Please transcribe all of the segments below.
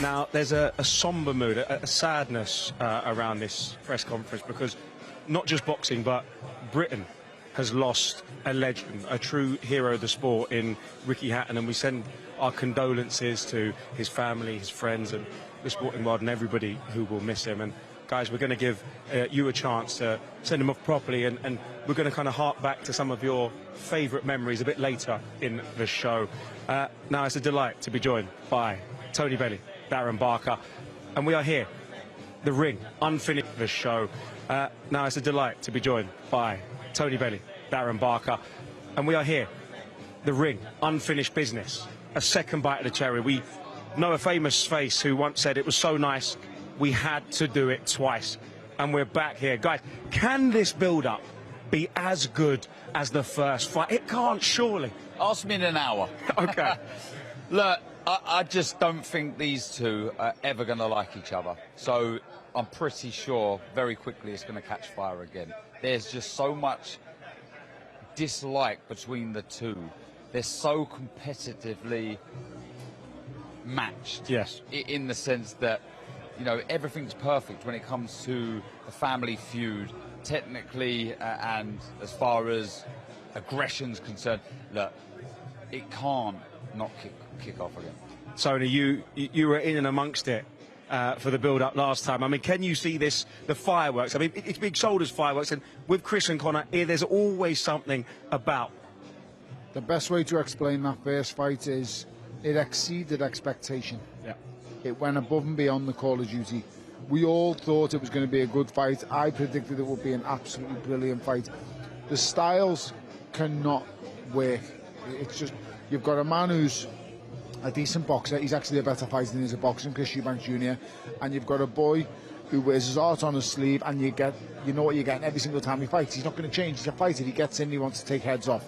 Now, there's a somber mood, a sadness around this press conference, because not just boxing, but Britain has lost a legend, a true hero of the sport in Ricky Hatton, and we send our condolences to his family, his friends, and the sporting world, and everybody who will miss him. And guys, we're going to give you a chance to send him off properly, and we're going to kind of hark back to some of your favourite memories a bit later in the show. Now, it's a delight to be joined by Tony Belly, Darren Barker, and we are here, the ring, unfinished the show. Now, it's a delight to be joined by Tony Belly, Darren Barker, and we are here, the ring, unfinished business, a second bite of the cherry. We know a famous face who once said it was so nice we had to do it twice, and we're back here. Guys, can this build-up be as good as the first fight? It can't, surely. Ask me in an hour. Okay. Look, I just don't think these two are ever going to like each other. So I'm pretty sure very quickly it's going to catch fire again. There's just so much dislike between the two. They're so competitively matched. Yes. In the sense that, you know, everything's perfect when it comes to a family feud, technically, and as far as aggression's concerned. Look, it can't not kick off again. Tony, you were in and amongst it for the build-up last time. I mean, can you see this, the fireworks? I mean, it's being sold as fireworks, and with Chris and Conor here, there's always something about. The best way to explain that first fight is it exceeded expectation. Yeah. It went above and beyond the Call of Duty. We all thought it was going to be a good fight. I predicted it would be an absolutely brilliant fight. The styles cannot work. It's just, you've got a man who's a decent boxer. He's actually a better fighter than he's a boxer, Chris Eubank Jr. And you've got a boy who wears his heart on his sleeve, and you know what you're getting every single time he fights. He's not going to change. He's a fighter. He gets in, he wants to take heads off.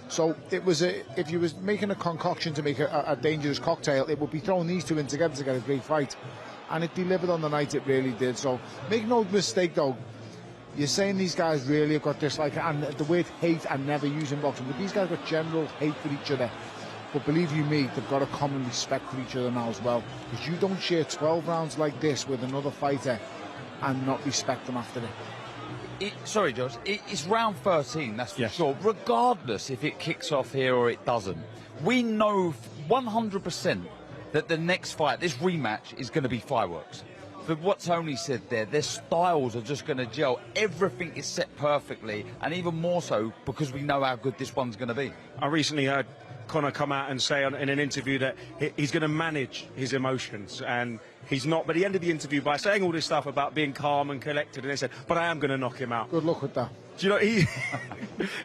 So it was if you was making a concoction to make a dangerous cocktail, it would be throwing these two in together to get a great fight. And it delivered on the night, it really did. So make no mistake though, you're saying these guys really have got dislike, and the word hate I never use in boxing, but these guys got general hate for each other. But believe you me, they've got a common respect for each other now as well. Because you don't share 12 rounds like this with another fighter and not respect them after it. Sorry, George, it's round 13, that's for sure. Regardless if it kicks off here or it doesn't, we know 100% that the next fight, this rematch, is going to be fireworks. But what Tony said there, their styles are just going to gel. Everything is set perfectly, and even more so because we know how good this one's going to be. I recently heard Conor come out and say in an interview that he's going to manage his emotions, and he's not. But he ended the interview by saying all this stuff about being calm and collected, and they said, but I am going to knock him out. Good luck with that. Do you know,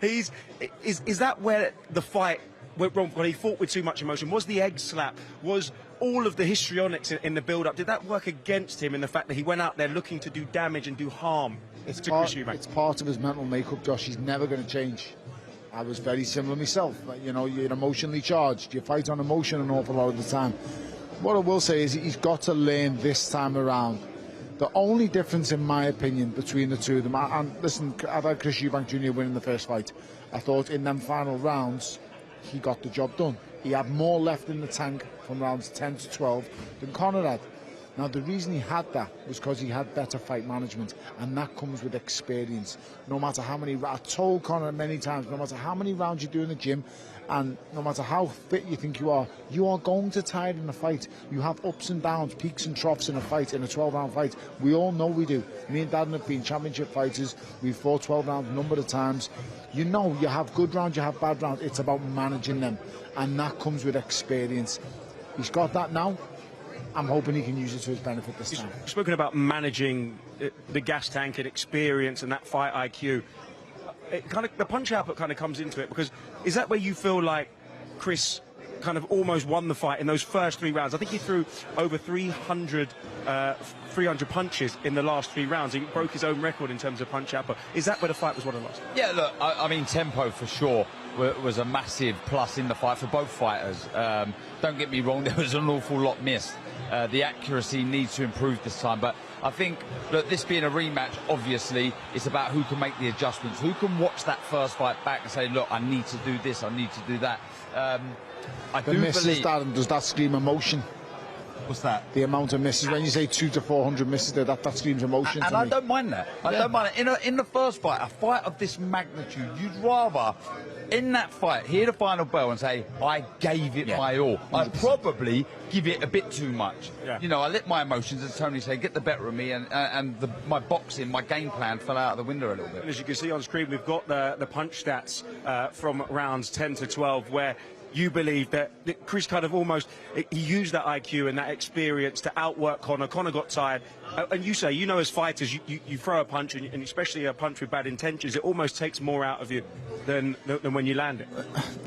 is that where the fight went wrong? When he fought with too much emotion? Was the egg slap? Was all of the histrionics in the build-up, did that work against him in the fact that he went out there looking to do damage and do harm to Chris Eubank? It's part of his mental makeup, Josh. He's never going to change. I was very similar myself. You know, you're emotionally charged. You fight on emotion an awful lot of the time. What I will say is he's got to learn this time around. The only difference, in my opinion, between the two of them, and listen, I've had Chris Eubank Jr. winning the first fight. I thought in them final rounds, he got the job done. He had more left in the tank from rounds 10 to 12 than Conor had. Now, the reason he had that was because he had better fight management, and that comes with experience. No matter how many, I told Conor many times, no matter how many rounds you do in the gym, and no matter how fit you think you are going to tire in a fight. You have ups and downs, peaks and troughs in a fight, in a 12-round fight. We all know we do. Me and Darren have been championship fighters. We've fought 12 rounds a number of times. You know, you have good rounds, you have bad rounds. It's about managing them, and that comes with experience. He's got that now. I'm hoping he can use it to his benefit this time. You've spoken about managing the gas tank and experience and that fight IQ. The punch output kind of comes into it, because is that where you feel like Chris kind of almost won the fight in those first 3 rounds? I think he threw over 300 punches in the last 3 rounds. He broke his own record in terms of punch output. Is that where the fight was won and lost? Yeah, look, I mean, tempo for sure was a massive plus in the fight for both fighters. Don't get me wrong, there was an awful lot missed. The accuracy needs to improve this time, but I think, look, this being a rematch, obviously, it's about who can make the adjustments, who can watch that first fight back and say, look, I need to do this, I need to do that. I the do misses believe that, and does that scream emotion? What's that? The amount of misses. When you say 200 to 400 misses, that screams emotion. And to I me. don't mind that. I don't mind it. In the first fight, a fight of this magnitude, you'd rather, in that fight, hear the final bell and say, I gave it my all. I probably give it a bit too much. Yeah. You know, I let my emotions, as Tony said, get the better of me, and my boxing, my game plan fell out of the window a little bit. And as you can see on screen, we've got the punch stats from rounds 10 to 12, where you believe that Chris kind of almost, he used that IQ and that experience to outwork Conor. Conor got tired. And you say, you know, as fighters, you throw a punch, and especially a punch with bad intentions, it almost takes more out of you than when you land it.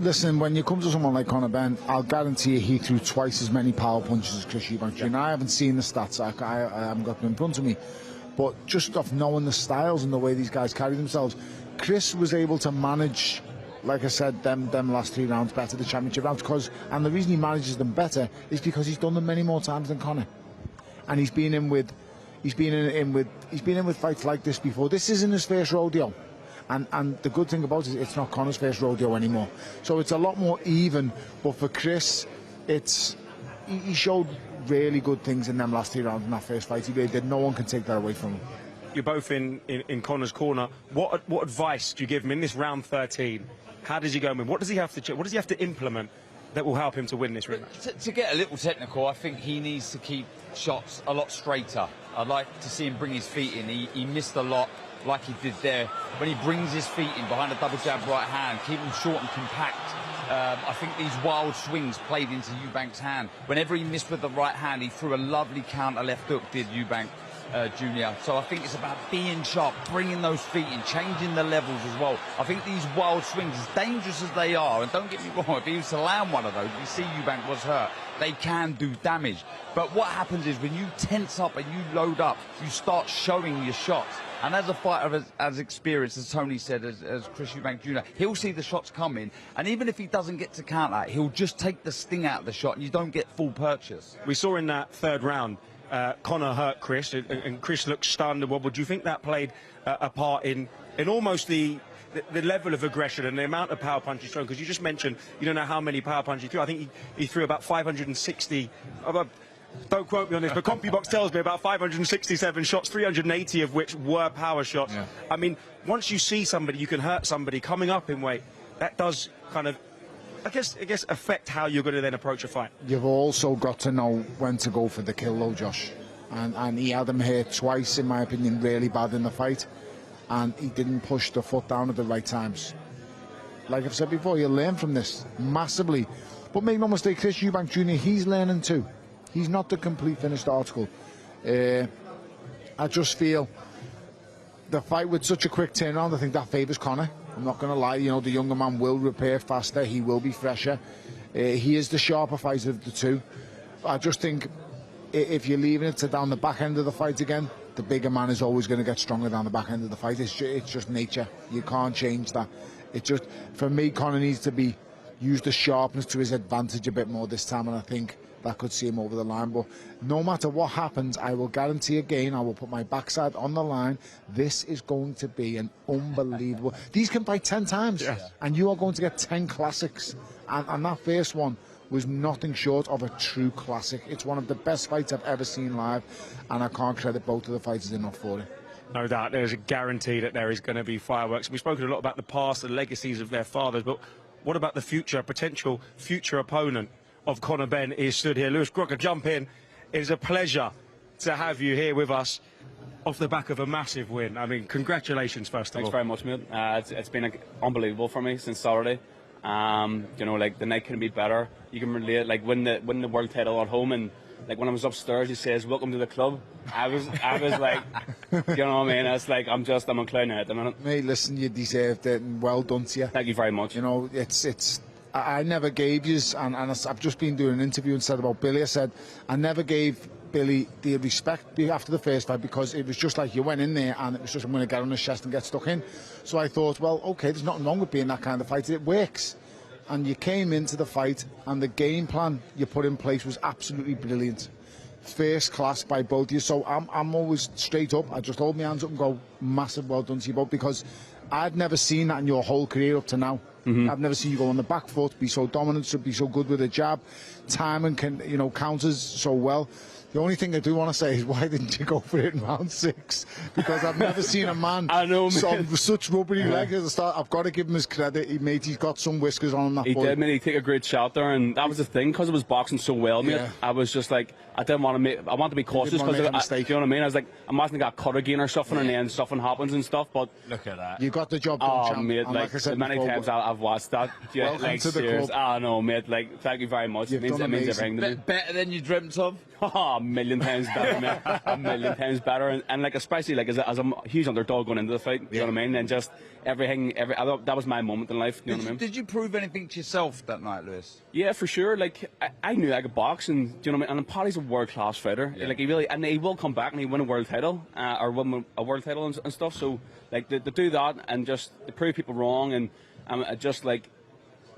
Listen, when you come to someone like Conor Benn, I'll guarantee you he threw twice as many power punches as Chris Eubank Jr. I haven't seen the stats. I haven't got them in front of me. But just off knowing the styles and the way these guys carry themselves, Chris was able to manage, like I said, them last 3 rounds better, the championship rounds, and the reason he manages them better is because he's done them many more times than Conor, and he's been in with fights like this before. This isn't his first rodeo, and the good thing about it, it's not Conor's first rodeo anymore. So it's a lot more even. But for Chris, he showed really good things in them last 3 rounds in that first fight. He really did. No one can take that away from him. You're both in Conor's corner. What advice do you give him in this round 13? How does he go in? What does he have to what does he have to implement that will help him to win this rematch? To get a little technical, I think he needs to keep shots a lot straighter. I'd like to see him bring his feet in. He missed a lot, like he did there. When he brings his feet in behind a double jab right hand, keep them short and compact. I think these wild swings played into Eubank's hand. Whenever he missed with the right hand, he threw a lovely counter left hook, did Eubank Jr. So I think it's about being sharp, bringing those feet in, changing the levels as well. I think these wild swings, as dangerous as they are, and don't get me wrong, if he was to land one of those, you see Eubank was hurt, they can do damage. But what happens is when you tense up and you load up, you start showing your shots. And as a fighter as experienced, as Tony said, as Chris Eubank Jr., he'll see the shots coming, and even if he doesn't get to counter, he'll just take the sting out of the shot, and you don't get full purchase. We saw in that third round, Conor hurt Chris, and Chris looked stunned and wobbled. Do you think that played a part in almost the level of aggression and the amount of power punches thrown? Because you just mentioned you don't know how many power punches he threw. I think he threw about 560. Don't quote me on this, but CompuBox tells me about 567 shots, 380 of which were power shots. Yeah. I mean, once you see somebody, you can hurt somebody coming up in weight. That does kind of, I guess, affect how you're going to then approach a fight. You've also got to know when to go for the kill, though, Josh. And he had him hit twice, in my opinion, really bad in the fight. And he didn't push the foot down at the right times. Like I've said before, you'll learn from this massively. But make no mistake, Chris Eubank Jr., he's learning too. He's not the complete finished article. I just feel the fight with such a quick turnaround, I think that favours Conor. I'm not going to lie, you know, the younger man will repair faster, he will be fresher. He is the sharper fighter of the two. I just think if you're leaving it to down the back end of the fight again, the bigger man is always going to get stronger down the back end of the fight. It's just nature. You can't change that. It just, for me, Conor needs to use the sharpness to his advantage a bit more this time, and I think that could see him over the line. But no matter what happens, I will guarantee again, I will put my backside on the line. This is going to be an unbelievable... These can fight 10 times, and you are going to get 10 classics. And that first one was nothing short of a true classic. It's one of the best fights I've ever seen live, and I can't credit both of the fighters enough for it. No doubt, there's a guarantee that there is going to be fireworks. We've spoken a lot about the past, the legacies of their fathers, but what about the future, a potential future opponent of Conor Benn is stood here. Lewis Crocker, jump in. It is a pleasure to have you here with us off the back of a massive win. I mean, congratulations, first of all. Thanks very much, mate. It's been unbelievable for me since Saturday. You know, like, the night couldn't be better. You can relate, like, win the world title at home, and like when I was upstairs, he says, "Welcome to the club." I was like, you know what I mean? It's like I'm on cloud nine at the minute. Mate, listen, you deserved it, and well done to you. Thank you very much. You know, I never gave you, and I've just been doing an interview and said about Billy. I said I never gave Billy the respect after the first fight because it was just like you went in there and it was just, I'm going to get on his chest and get stuck in. So I thought, well, okay, there's nothing wrong with being that kind of fighter. It works. And you came into the fight and the game plan you put in place was absolutely brilliant. First class by both of you. So I'm always straight up. I just hold my hands up and go, massive well done to you both, because I'd never seen that in your whole career up to now. I've never seen you go on the back foot, be so dominant, be so good with a jab, timing counters so well. The only thing I do want to say is, why didn't you go for it in round 6? Because I've never seen a man such rubbery legs at the start. I've got to give him his credit. He's got some whiskers on that. He did, mate. He took a great shot there, and that was the thing, because it was boxing so well, mate. I was just like, I didn't want to make. I want to be cautious, because you know what I mean. I was like, I mustn't got cut again or something, and then something happens and stuff. But look at that. You got the job done, champ. Mate, like I said many before, times I've watched that. Welcome to the club. Oh no, mate. Like, thank you very much. It means everything to me. Better than you dreamt of. Oh, a million times better, mate. A million times better, and like, especially like as a huge underdog going into the fight. You know what I mean? And just everything. That was my moment in life. You know what I mean? Did you prove anything to yourself that night, Lewis? Yeah, for sure. Like, I knew I could box, and do you know what I mean? And Paddy's a world class fighter. Like, he really, and he will come back and he win a world title, or win a world title and stuff. So like, to do that and just to prove people wrong, and just like,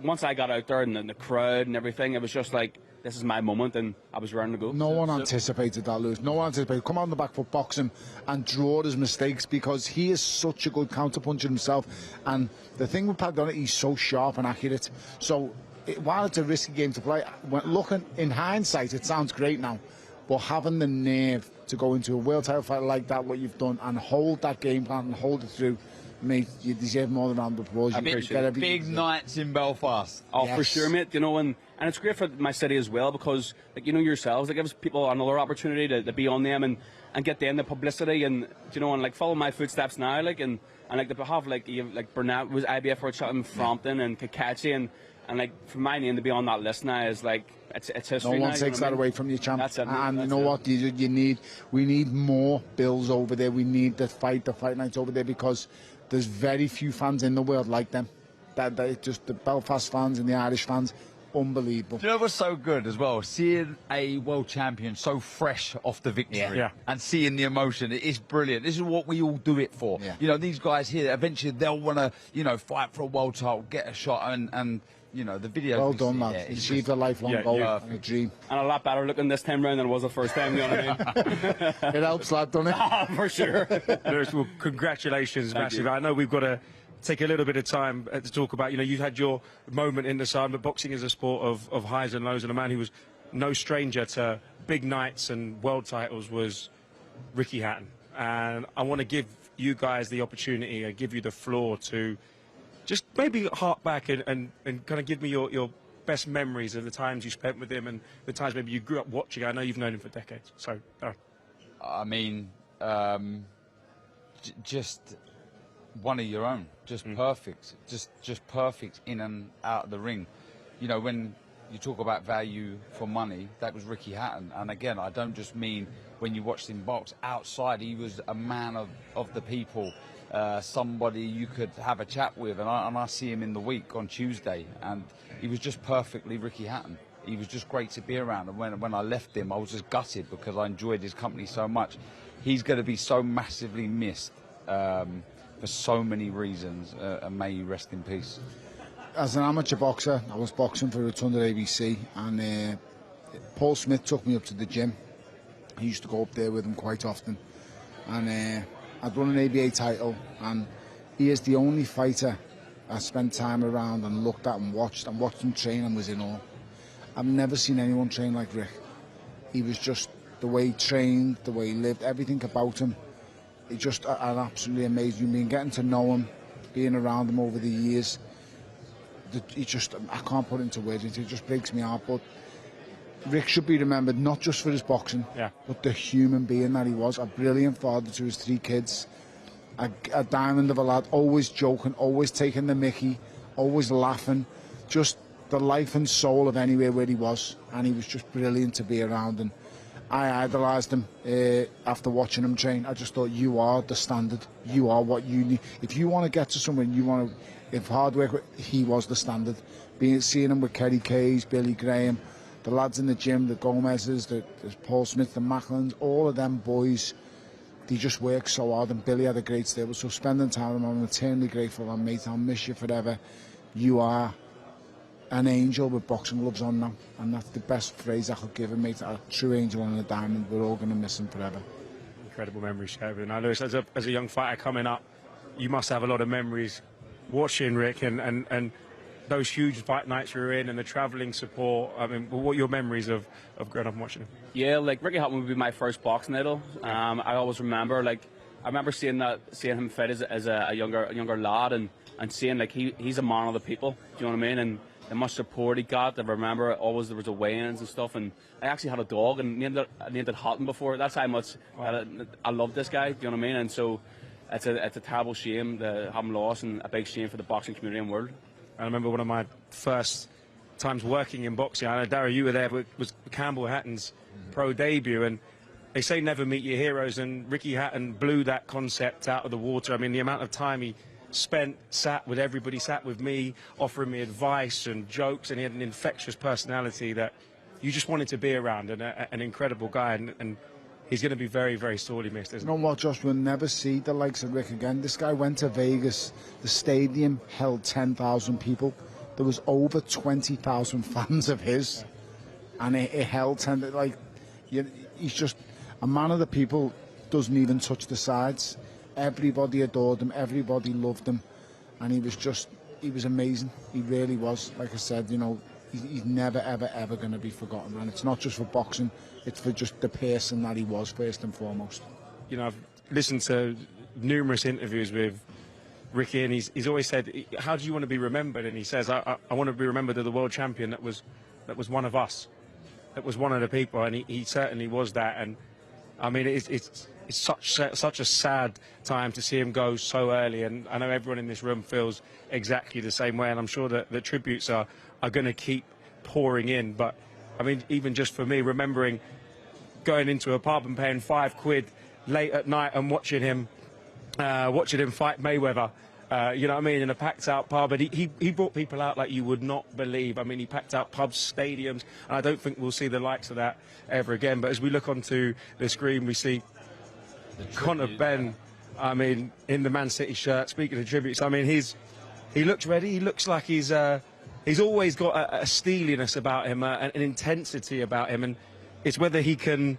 once I got out there and the crowd and everything, it was just like, this is my moment, and I was ready to go. No one anticipated that, Lewis. No one anticipated. Come on the back foot, box him, and draw his mistakes, because he is such a good counterpuncher himself. And the thing with Paddy, he's so sharp and accurate. So while it's a risky game to play, looking in hindsight, it sounds great now. But having the nerve to go into a world title fight like that, what you've done, and hold that game plan and hold it through, mate, you deserve more than a round of applause. Big nights in Belfast. Oh, yes. For sure, mate. You know, and it's great for my city as well, because, like, you know yourselves, it gives people another opportunity to be on them and get them the publicity, and, you know, and like, follow my footsteps now, like, and like, to have like, you have, like, Burnett was IBF World Champion, Frampton and Kakachi, and like, for my name to be on that list now is like, it's history. No one takes that away from you, champ. That's it, and you know what? We need more Bills over there. We need the fight nights over there, because there's very few fans in the world like them. That just the Belfast fans and the Irish fans, unbelievable. Do you know what's so good as well? Seeing a world champion so fresh off the victory, and seeing the emotion, it is brilliant. This is what we all do it for. You know, these guys here, eventually they'll want to, you know, fight for a world title, get a shot, and you know, the video. Well done, man. Achieved a lifelong goal and a dream. And a lot better looking this time round than it was the first time, you know what I mean? It helps, lad, doesn't it? For sure. Lewis, well, congratulations, massive. I know we've got to take a little bit of time to talk about, you know, you've had your moment in the sun, but boxing is a sport of highs and lows, and a man who was no stranger to big nights and world titles was Ricky Hatton. And I want to give you guys the opportunity, give you the floor to just maybe hark back and kind of give me your best memories of the times you spent with him and the times maybe you grew up watching. I know you've known him for decades. So, I mean, just one of your own, just perfect, just perfect in and out of the ring. You know, when you talk about value for money, that was Ricky Hatton. And again, I don't just mean when you watched him box. Outside, he was a man of the people. Somebody you could have a chat with, and I see him in the week on Tuesday, and he was just perfectly Ricky Hatton. He was just great to be around, and when I left him, I was just gutted because I enjoyed his company so much. He's going to be so massively missed for so many reasons, and may he rest in peace. As an amateur boxer, I was boxing for Rotunda ABC, and Paul Smith took me up to the gym. He used to go up there with him quite often, and I'd won an ABA title, and he is the only fighter I spent time around and looked at and watched him train, and was in awe. I've never seen anyone train like Rick. He was just, the way he trained, the way he lived, everything about him. It just an absolutely amazing human. Getting to know him, being around him over the years, he just, I can't put it into words. It just breaks me heart. But Rick should be remembered not just for his boxing, but the human being that he was. A brilliant father to his 3 kids, a diamond of a lad, always joking, always taking the mickey, always laughing, just the life and soul of anywhere where he was. And he was just brilliant to be around, and I idolised him after watching him train. I just thought, you are the standard, you are what you need. If you want to get to somewhere, you want to, if hard work, he was the standard. Seeing him with Kerry Kays, Billy Graham, the lads in the gym, the Gomez's, the Paul Smith, the Macklins, all of them boys, they just worked so hard, and Billy had a great stable. So spending time with him, I'm eternally grateful, and mate, I'll miss you forever. You are an angel with boxing gloves on now, and that's the best phrase I could give him, mate. A true angel on a diamond. We're all going to miss him forever. Incredible memories, Kevin. I know as a young fighter coming up, you must have a lot of memories watching Rick and those huge fight nights we were in and the travelling support. I mean, what are your memories of growing up and watching him? Yeah, like Ricky Hatton would be my first boxing idol. I always remember, like, I remember seeing him fight as a younger lad, and seeing like he's a man of the people. Do you know what I mean? And the much support he got. I remember always there was a weigh-ins and stuff, and I actually had a dog and named it Hatton before. That's how much I love this guy. Do you know what I mean? And so it's a terrible shame to have him lost, and a big shame for the boxing community and world. I remember one of my first times working in boxing. I know, Darryl, you were there, but it was Campbell Hatton's pro debut, and they say never meet your heroes, and Ricky Hatton blew that concept out of the water. I mean, the amount of time he spent, sat with everybody, sat with me, offering me advice and jokes, and he had an infectious personality that you just wanted to be around, and an incredible guy, and he's going to be very, very sorely missed, isn't he? You know what, Josh, we'll never see the likes of Rick again. This guy went to Vegas. The stadium held 10,000 people. There was over 20,000 fans of his, and it held 10. Like, he's just a man of the people. Doesn't even touch the sides. Everybody adored him. Everybody loved him, and he was amazing. He really was. Like I said, you know, he's never, ever, ever going to be forgotten. And it's not just for boxing, it's for just the person that he was, first and foremost. You know, I've listened to numerous interviews with Ricky, and he's always said, how do you want to be remembered? And he says, I want to be remembered as the world champion that was one of us, that was one of the people, and he certainly was that. And I mean, it's such a sad time to see him go so early, and I know everyone in this room feels exactly the same way, and I'm sure that the tributes are going to keep pouring in. But I mean, even just for me, remembering going into a pub and paying £5 late at night and watching him fight Mayweather, you know what I mean, in a packed out pub, and he brought people out like you would not believe. I mean, he packed out pubs, stadiums, and I don't think we'll see the likes of that ever again. But as we look onto the screen, we see Conor Benn, I mean, in the Man City shirt. Speaking of tributes, I mean, he looks ready. He looks like he's always got a steeliness about him, an intensity about him, and it's whether he can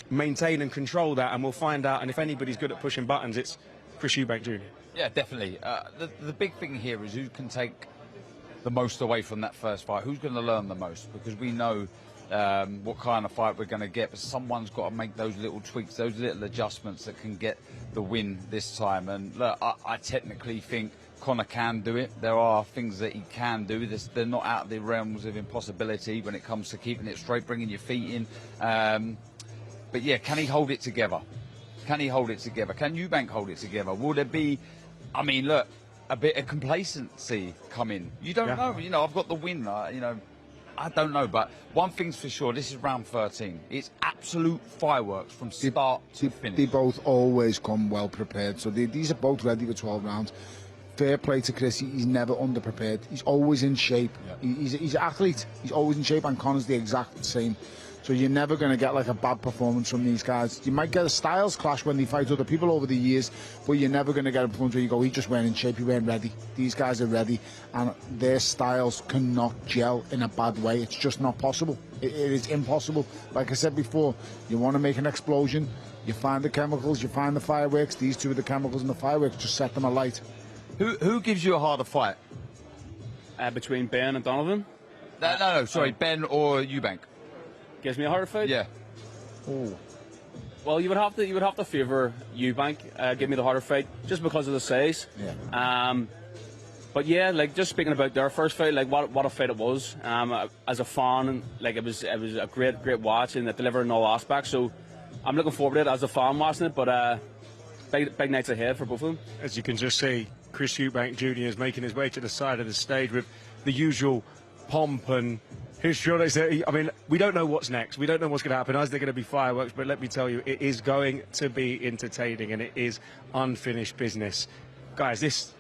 maintain and control that, and we'll find out. And if anybody's good at pushing buttons, it's Chris Eubank Jr. Yeah, definitely. The big thing here is who can take the most away from that first fight. Who's going to learn the most? Because we know what kind of fight we're going to get, but someone's got to make those little tweaks, those little adjustments that can get the win this time. And look, I technically think Conor can do it. There are things that he can do. They're not out of the realms of impossibility when it comes to keeping it straight, bringing your feet in. But yeah, can he hold it together? Can he hold it together? Can Eubank hold it together? Will there be, I mean, look, a bit of complacency come in? You don't know. You know, I've got the win. You know, I don't know. But one thing's for sure, this is round 13. It's absolute fireworks from start to finish. They both always come well prepared. So these are both ready for 12 rounds. Fair play to Chris. He's never underprepared. He's always in shape. Yeah. He's an athlete. He's always in shape, and Conor's the exact same. So you're never going to get like a bad performance from these guys. You might get a styles clash when they fight other people over the years, but you're never going to get a performance where you go, he just weren't in shape, he weren't ready. These guys are ready, and their styles cannot gel in a bad way. It's just not possible. It is impossible. Like I said before, you want to make an explosion, you find the chemicals, you find the fireworks. These two are the chemicals and the fireworks, just set them alight. Who gives you a harder fight? Between Ben and Donovan? No, sorry, Ben or Eubank? Gives me a harder fight? Yeah. Oh. Well, you would have to favour Eubank, give me the harder fight, just because of the size. Yeah. But yeah, like just speaking about their first fight, like what a fight it was. As a fan, like it was a great watch, and it delivered in all aspects. So I'm looking forward to it as a fan watching it. But big nights ahead for both of them. As you can just see, Chris Eubank Jr. is making his way to the side of the stage with the usual pomp and history. I mean, we don't know what's next. We don't know what's going to happen. Is there going to be fireworks? But let me tell you, it is going to be entertaining, and it is unfinished business. Guys, this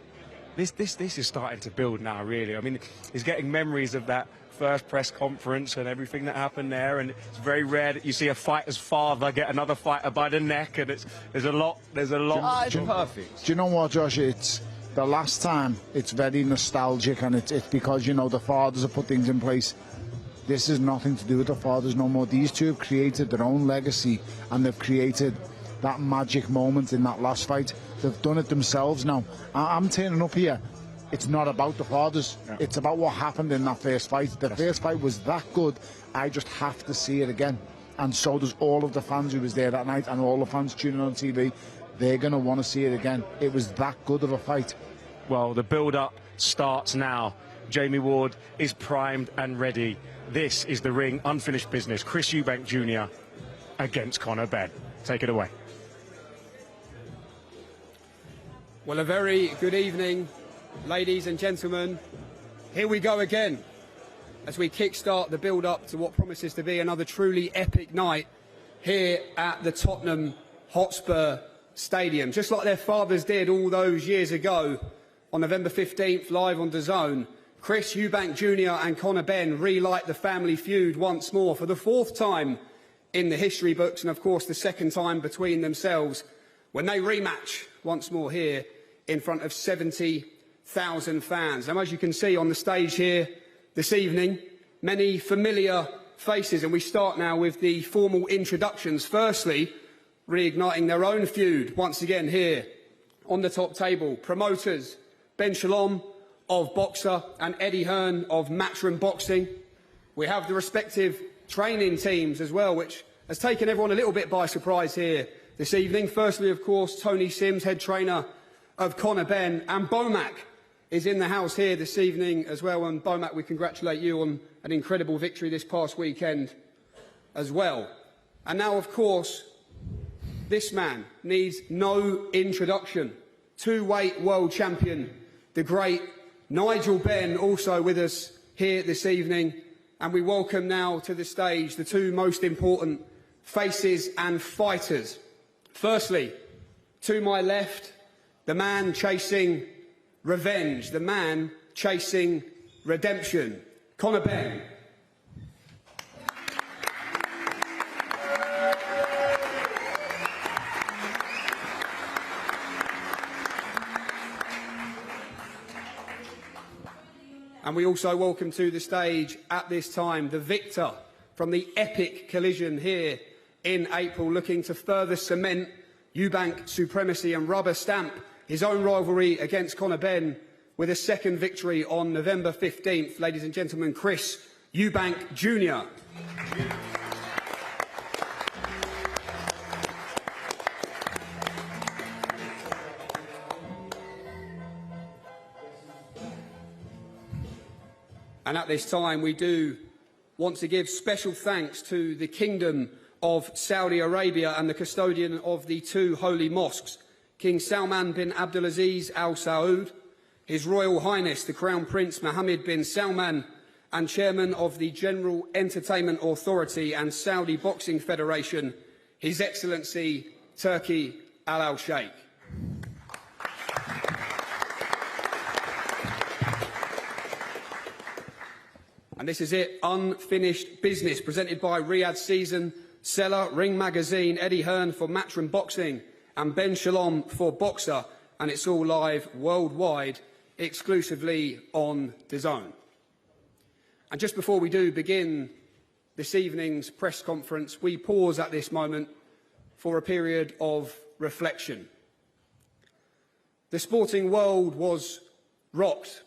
is starting to build now, really. I mean, it's getting memories of that first press conference and everything that happened there, and it's very rare that you see a fighter's father get another fighter by the neck, and there's a lot. It's perfect. Do you know what, Josh? It's the last time. It's very nostalgic, and it's because, you know, the fathers have put things in place. This has nothing to do with the fathers no more. These two have created their own legacy, and they've created that magic moment in that last fight. They've done it themselves now. I'm turning up here it's not about the fathers. Yeah. It's about what happened in that first fight. The first fight was that good. I just have to see it again. And so does all of the fans who was there that night, and all the fans tuning on TV. They're going to want to see it again. It was that good of a fight. Well, the build-up starts now. Jamie Ward is primed and ready. This is the ring, unfinished business. Chris Eubank Jr. against Conor Benn. Take it away. Well, a very good evening, ladies and gentlemen. Here we go again as we kickstart the build-up to what promises to be another truly epic night here at the Tottenham Hotspur Stadium. Just like their fathers did all those years ago on November 15th, live on DAZN, Chris Eubank Jr. and Conor Benn relight the family feud once more for the 4th time in the history books, and of course the 2nd time between themselves when they rematch once more here in front of 70,000 fans. Now, as you can see on the stage here this evening, many familiar faces, and we start now with the formal introductions. Firstly, reigniting their own feud once again here on the top table. Promoters Ben Shalom of Boxer and Eddie Hearn of Matchroom Boxing. We have the respective training teams as well, which has taken everyone a little bit by surprise here this evening. Firstly, of course, Tony Sims, head trainer of Conor Benn, and Bomac is in the house here this evening as well. And Bomac, we congratulate you on an incredible victory this past weekend as well. And now, of course, this man needs no introduction. Two-weight world champion, the great Nigel Benn, also with us here this evening. And we welcome now to the stage the two most important faces and fighters. Firstly, to my left, the man chasing revenge, the man chasing redemption, Conor Benn. And we also welcome to the stage at this time the victor from the epic collision here in April, looking to further cement Eubank supremacy and rubber stamp his own rivalry against Conor Benn with a 2nd victory on November 15th. Ladies and gentlemen, Chris Eubank Jr. And at this time, we do want to give special thanks to the Kingdom of Saudi Arabia and the custodian of the 2 holy mosques, King Salman bin Abdulaziz Al Saud, His Royal Highness the Crown Prince Mohammed bin Salman, and Chairman of the General Entertainment Authority and Saudi Boxing Federation, His Excellency Turki Al Sheikh. And this is it, unfinished business, presented by Riyadh Season, Seller, Ring Magazine, Eddie Hearn for Matchroom Boxing, and Ben Shalom for Boxer. And it's all live worldwide, exclusively on DAZN. And just before we do begin this evening's press conference, we pause at this moment for a period of reflection. The sporting world was rocked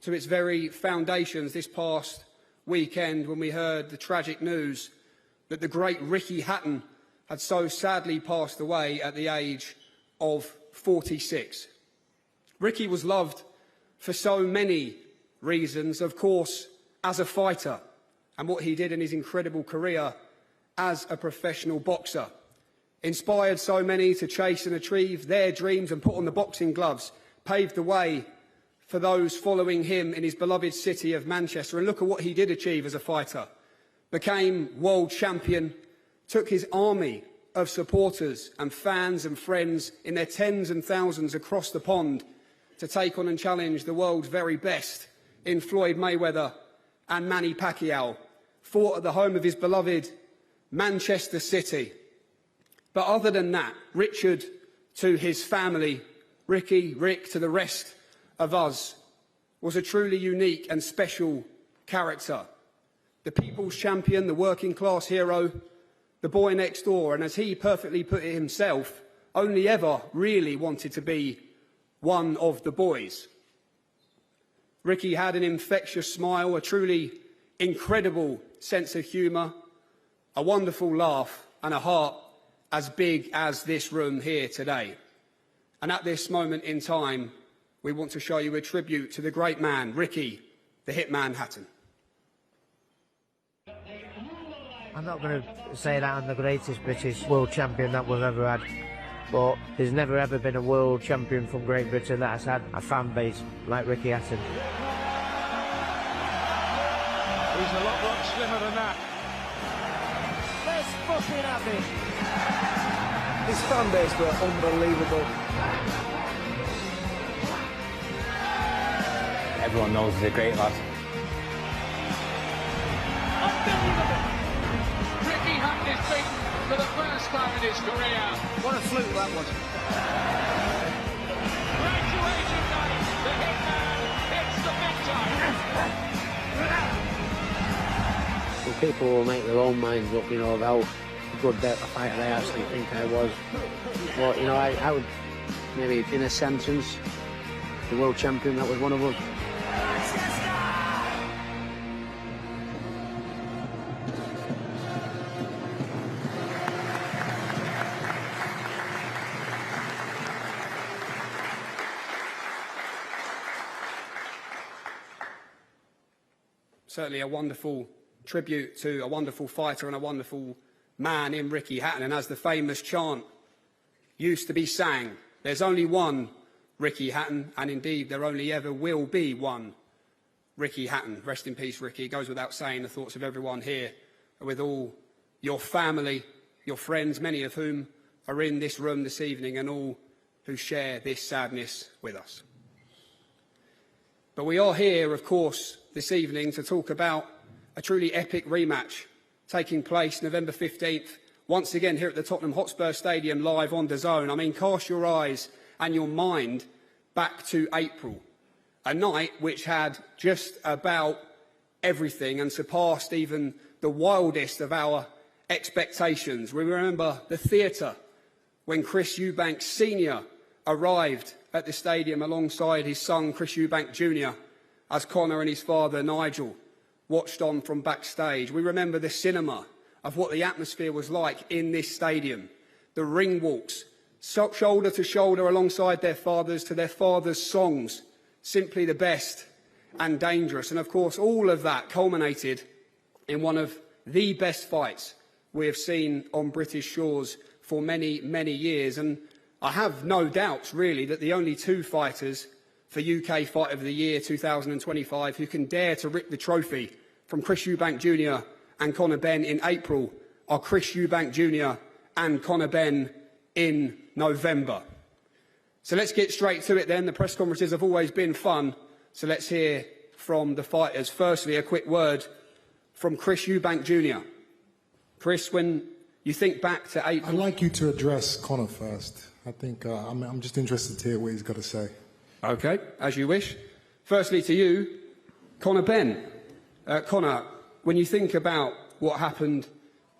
to its very foundations this past weekend when we heard the tragic news that the great Ricky Hatton had so sadly passed away at the age of 46. Ricky was loved for so many reasons, of course, as a fighter and what he did in his incredible career as a professional boxer. Inspired so many to chase and achieve their dreams and put on the boxing gloves, paved the way for those following him in his beloved city of Manchester. And look at what he did achieve as a fighter. Became world champion, took his army of supporters and fans and friends in their tens and thousands across the pond to take on and challenge the world's very best in Floyd Mayweather and Manny Pacquiao. Fought at the home of his beloved Manchester City. But other than that, Richard to his family, Rick to the rest of us, was a truly unique and special character. The people's champion, the working class hero, the boy next door, and as he perfectly put it himself, only ever really wanted to be one of the boys. Ricky had an infectious smile, a truly incredible sense of humour, a wonderful laugh and a heart as big as this room here today. And at this moment in time, we want to show you a tribute to the great man, Ricky, the Hitman Hatton. I'm not going to say that I'm the greatest British world champion that we've ever had, but there's never ever been a world champion from Great Britain that has had a fan base like Ricky Hatton. He's a lot slimmer than that. Let's fucking have it! His fan base were unbelievable. Everyone knows he's a great lad. Unbelievable! Ricky Hatton is beaten for the first time in his career. What a fluke that was. Graduation night, the Hitman hits the big time. Well, people will make their own minds up, you know, of how good a fighter they actually think I was. But, you know, I would, maybe in a sentence, the world champion, that was one of us. Certainly a wonderful tribute to a wonderful fighter and a wonderful man in Ricky Hatton. And as the famous chant used to be sang, there's only one Ricky Hatton, and indeed there only ever will be one Ricky Hatton. Rest in peace, Ricky. It goes without saying the thoughts of everyone here, with all your family, your friends, many of whom are in this room this evening, and all who share this sadness with us. But we are here, of course, this evening to talk about a truly epic rematch taking place November 15th, once again here at the Tottenham Hotspur Stadium, live on DAZN. I mean, cast your eyes and your mind back to April, a night which had just about everything and surpassed even the wildest of our expectations. We remember the theatre when Chris Eubank Sr arrived at the stadium alongside his son Chris Eubank Jr, as Conor and his father Nigel watched on from backstage. We remember the cinema of what the atmosphere was like in this stadium. The ring walks, shoulder to shoulder alongside their fathers to their fathers' songs, simply the best and dangerous. And of course, all of that culminated in one of the best fights we have seen on British shores for many, many years. And I have no doubts, really, that the only two fighters for UK Fight of the Year 2025 who can dare to rip the trophy from Chris Eubank Jr and Conor Benn in April are Chris Eubank Jr and Conor Benn in November. So let's get straight to it then. The press conferences have always been fun, so let's hear from the fighters. Firstly, a quick word from Chris Eubank Jr. Chris, when you think back to April... I'd like you to address Conor first. I think I'm just interested to hear what he's got to say. OK, as you wish. Firstly to you, Conor Benn. Conor, when you think about what happened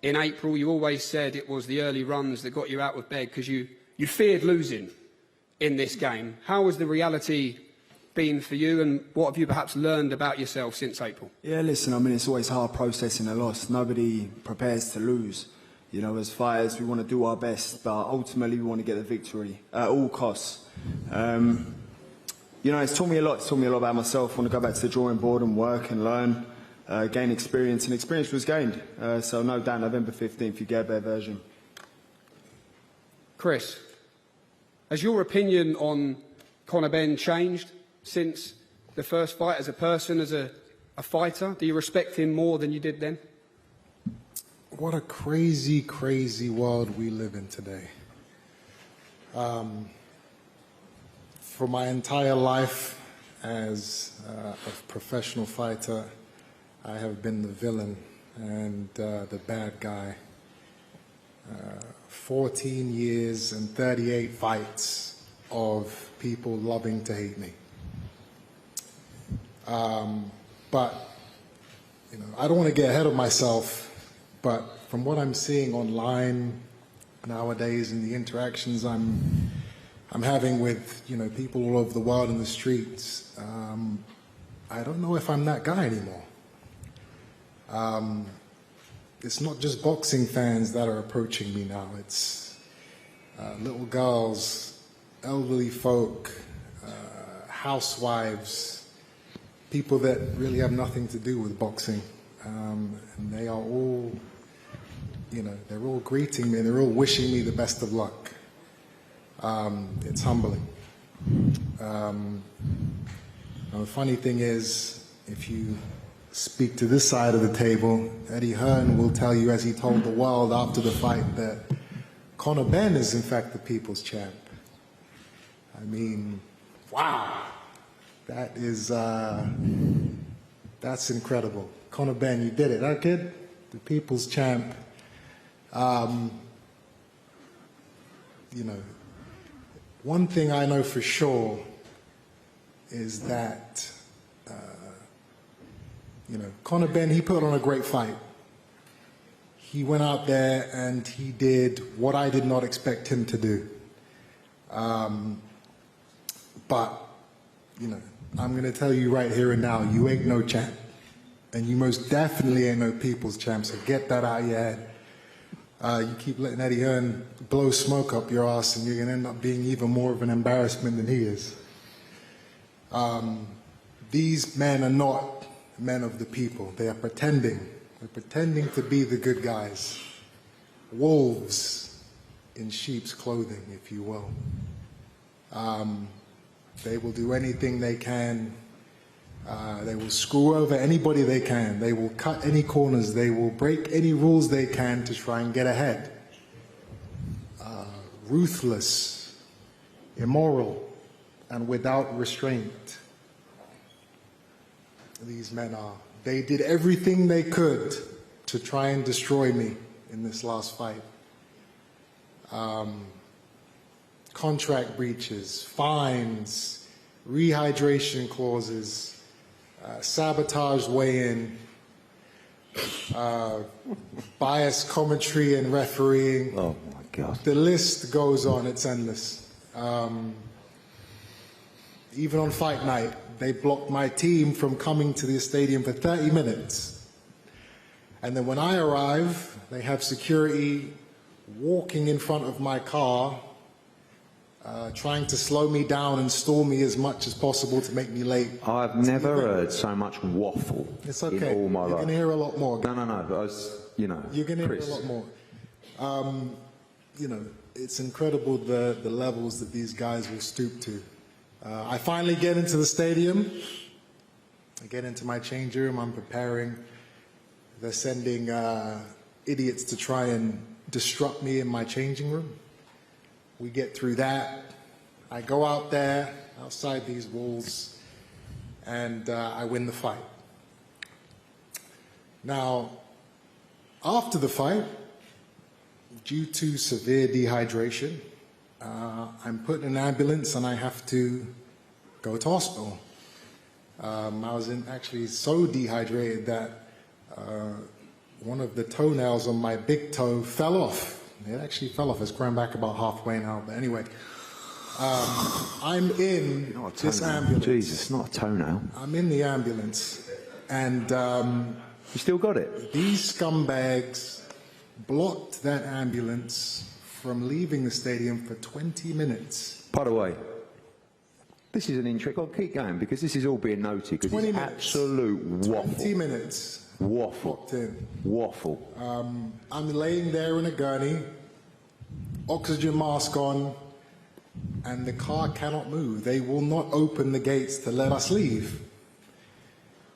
in April, you always said it was the early runs that got you out of bed because you feared losing in this game. How has the reality been for you, and what have you perhaps learned about yourself since April? Yeah, listen, I mean, it's always hard processing a loss. Nobody prepares to lose. You know, as fighters, we want to do our best, but ultimately we want to get the victory at all costs. You know, it's taught me a lot. It's taught me a lot about myself. I want to go back to the drawing board and work and learn, gain experience, and experience was gained. So no doubt, November 15th, you get a better version. Chris, has your opinion on Conor Benn changed since the first fight, as a person, as a fighter? Do you respect him more than you did then? What a crazy, crazy world we live in today. For my entire life as a professional fighter, I have been the villain and the bad guy. 14 years and 38 fights of people loving to hate me. But, you know, I don't want to get ahead of myself, but from what I'm seeing online nowadays and the interactions I'm having with, you know, people all over the world in the streets, I don't know if I'm that guy anymore. It's not just boxing fans that are approaching me now. It's little girls, elderly folk, housewives, people that really have nothing to do with boxing. And they are all, you know, they're all greeting me, they're all wishing me the best of luck. It's humbling. Now the funny thing is, if you speak to this side of the table, Eddie Hearn will tell you, as he told the world after the fight, that Conor Benn is in fact the people's champ. I mean, wow, that is, that's incredible. Conor Benn, you did it, huh, kid? The people's champ. You know, one thing I know for sure is that, you know, Conor Benn, he put on a great fight. He went out there and he did what I did not expect him to do. But, you know, I'm going to tell you right here and now, you ain't no champ. And you most definitely ain't no people's champ, so get that out of your head. You keep letting Eddie Hearn blow smoke up your ass and you're going to end up being even more of an embarrassment than he is. These men are not men of the people. They are pretending. They're pretending to be the good guys. Wolves in sheep's clothing, if you will. They will do anything they can. They will screw over anybody they can. They will cut any corners. They will break any rules they can to try and get ahead. Ruthless, immoral, and without restraint. These men are. They did everything they could to try and destroy me in this last fight. Contract breaches, fines, rehydration clauses, sabotage weigh-in, biased commentary and refereeing. Oh my God. The list goes on, it's endless. Even on fight night, they blocked my team from coming to the stadium for 30 minutes. And then when I arrive, they have security walking in front of my car, trying to slow me down and stall me as much as possible to make me late. I've never heard so much waffle it's okay. in all my life. You're going to hear a lot more. No, but I was, you know, you're going to hear Chris. a lot more. You know, it's incredible the levels that these guys will stoop to. I finally get into the stadium. I get into my change room. I'm preparing. They're sending idiots to try and disrupt me in my changing room. We get through that. I go out there, outside these walls, and I win the fight. Now, after the fight, due to severe dehydration, I'm put in an ambulance and I have to go to hospital. I was actually so dehydrated that one of the toenails on my big toe fell off. It actually fell off. It's grown back about halfway now. But anyway, I'm in this ambulance. Jesus, not a toenail. I'm in the ambulance. And you still got it? These scumbags blocked that ambulance from leaving the stadium for 20 minutes. By the way, this is an interesting. I'll keep going because this is all being noted because it's absolute waffle. 20 minutes. Waffle. In. Waffle. I'm laying there in a gurney, oxygen mask on, and the car cannot move. They will not open the gates to let us leave.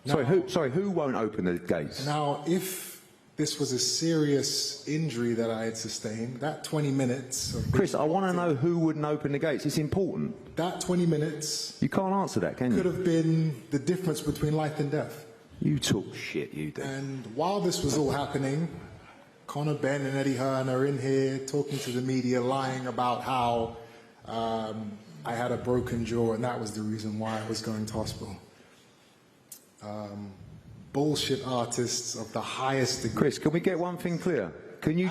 Now, who won't open the gates? Now, if this was a serious injury that I had sustained, that 20 minutes... Chris, I want to know who wouldn't open the gates. It's important. That 20 minutes... You can't answer that, can you? Could have been the difference between life and death. You talk shit, you do. And while this was all happening, Conor Benn and Eddie Hearn are in here talking to the media, lying about how I had a broken jaw and that was the reason why I was going to hospital. bullshit artists of the highest degree. Chris, can we get one thing clear? Can you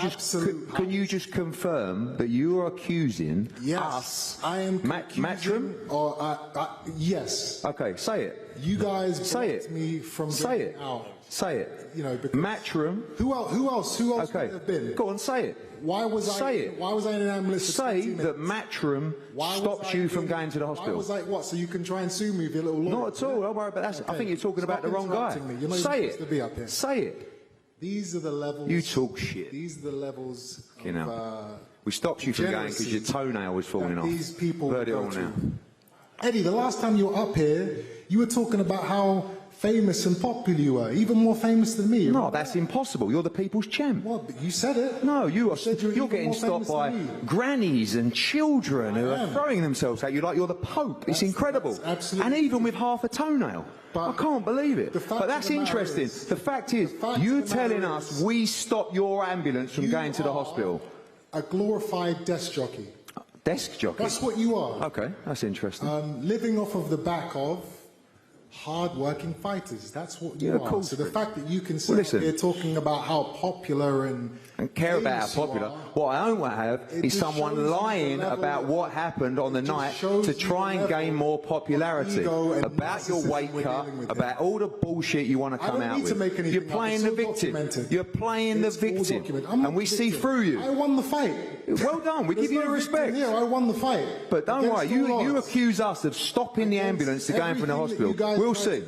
just confirm that you are accusing us? I am Matchroom? Or yes. Okay, say it. You guys say blocked me from say getting it. out. Say it. You know, Matchroom. Who else Okay. would have been? Go on, say it. Why was say it. Why was I in an ambulance? Say that Matchroom stops you from going to the hospital. Why was I what? So you can try and sue me with your little lawyer? Not at all. Don't worry about that. Okay. I think you're talking about the wrong guy. You're not say even supposed to be up here. Say it. These are the levels. You talk shit. These are the levels. You know. We stopped you from going because your toenail was falling off. These people. Heard it all now. Eddie, the last time you were up here, you were talking about how famous and popular you were, even more famous than me. No, that's impossible. You're the people's champ. What? But you said it. No, you're getting stopped by grannies and children who are throwing themselves at you like you're the Pope. It's incredible. And even with half a toenail. I can't believe it. But that's interesting. The fact is, you're telling us we stopped your ambulance from going to the hospital. A glorified desk jockey. Desk jockey? That's what you are. Okay, that's interesting. Living off of the back of hard-working fighters. That's what you are. So the fact that you can sit here talking about how popular and care about how popular. What I don't want to have is someone lying about what happened on the night to try and gain more popularity. About your weight cut, about all the bullshit you want to come out with. You're playing the victim. You're playing the victim. And we see through you. I won the fight. Well done. We give you the respect. Yeah, I won the fight. But don't worry. You accuse us of stopping the ambulance to going from the hospital. We'll see.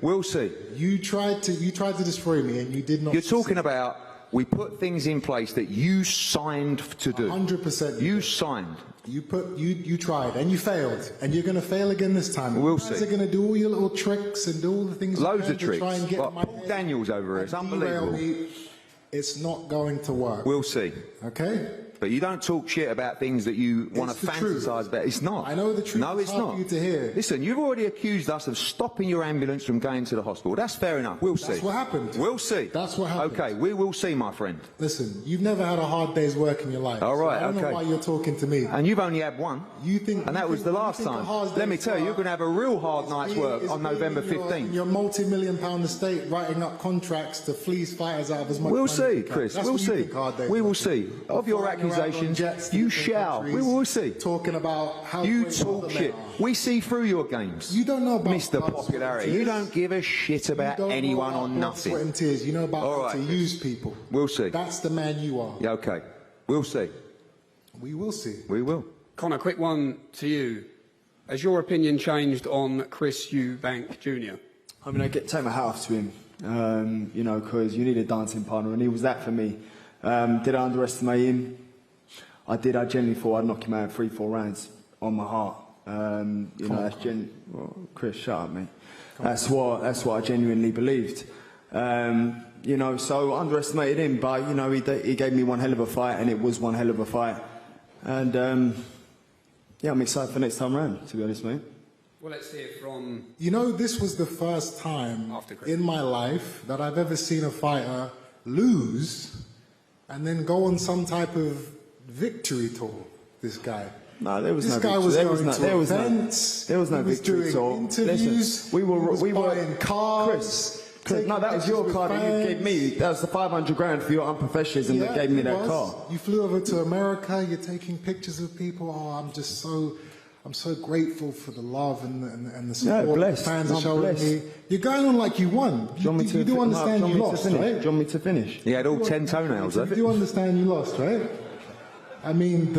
We'll see. You tried to destroy me, and you did not. You're talking about we put things in place that you signed to do. 100%. You signed. You tried, and you failed, and you're going to fail again this time. We'll see. You guys are going to do all your little tricks and do all the things. Loads of tricks. Try and get like Paul Daniels over here. It's unbelievable. It's not going to work. We'll see. Okay. But you don't talk shit about things that you want to fantasize about. It's not. I know the truth. No, it's not. For you to hear. Listen, you've already accused us of stopping your ambulance from going to the hospital. That's fair enough. We'll see. That's what happened. We'll see. That's what happened. Okay, we will see, my friend. Listen, you've never had a hard day's work in your life. All right, so I don't know why you're talking to me. And you've only had one. And that was the last time. Let me tell you, you're going to have a real hard night's work on November 15th. Your multi-million-pound estate writing up contracts to fleece fighters out of as much money. We'll see, Chris. We'll see. We will see. Of your accusations, you shall. We will see. Talking about how you talk shit. We see through your games. You don't know about Mr. Popularity. You don't give a shit about anyone or nothing. Sweat and tears. You know about how to use people. We'll see. That's the man you are. Yeah, okay. We'll see. We will see. We will. Conor, quick one to you. Has your opinion changed on Chris Eubank Jr? I mean, I take my hat off to him, you know, because you need a dancing partner, and he was that for me. Did I underestimate him? I did. I genuinely thought I'd knock him out 3-4 rounds on my heart. You know, that's Chris, shut up, mate. That's what I genuinely believed. You know, so I underestimated him, but you know, he gave me one hell of a fight, and it was one hell of a fight. And yeah, I'm excited for next time round, to be honest, mate. Well, let's hear from... You know, this was the first time in my life that I've ever seen a fighter lose and then go on some type of victory tour, this guy. No, there was this no guy victory. was there going was to no, events, there was no victory tour. Interviews, listen, we were buying cars. Chris, no, that was your car that you gave me. That was the 500 grand for your unprofessionalism that gave me that car. You flew over to America, you're taking pictures of people. Oh, I'm so grateful for the love and the support the fans are showing me. You're going on like you won. You do understand you lost, right? Do you want me to finish? He had all 10 toenails, You do understand you lost, right? I mean,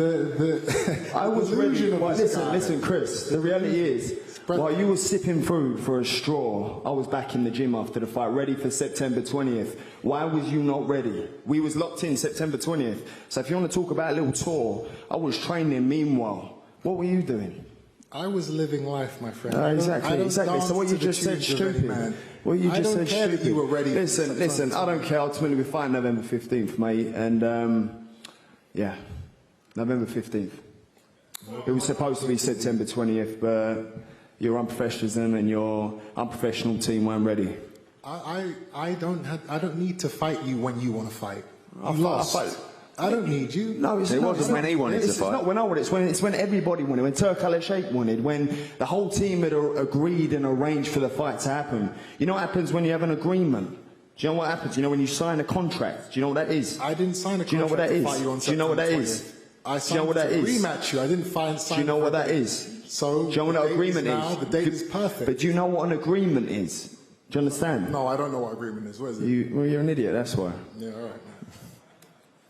I was ready. Listen, Chris, the reality is, while you were sipping food for a straw, I was back in the gym after the fight, ready for September 20th. Why was you not ready? We was locked in September 20th. So if you want to talk about a little tour, I was training meanwhile. What were you doing? I was living life, my friend. Exactly. So what you just said, stupid. What you just said, stupid. That you were ready. Listen. I don't care. Ultimately, we fight November 15th, mate. And yeah, November 15th. It was supposed to be September 20th, but your unprofessionalism and your unprofessional team weren't ready. I don't need to fight you when you want to fight. You lost. I don't need you. No, it wasn't when he wanted to fight. It's not when I wanted. It's when everybody wanted. When Turk Sheikh wanted. When the whole team had agreed and arranged for the fight to happen. You know what happens when you have an agreement? Do you know what happens? You know when you sign a contract? Do you know what that is? I didn't sign a contract. Do you know what that to is? fight you on Do you know what that September is? 20th. I Do you know what that is? Rematch you. I didn't sign. Do you know what that is? So do you know what an agreement is? Now, the date is perfect. But do you know what an agreement is? Do you understand? No, I don't know what agreement is. What is it? You're an idiot. That's why. Yeah, all right.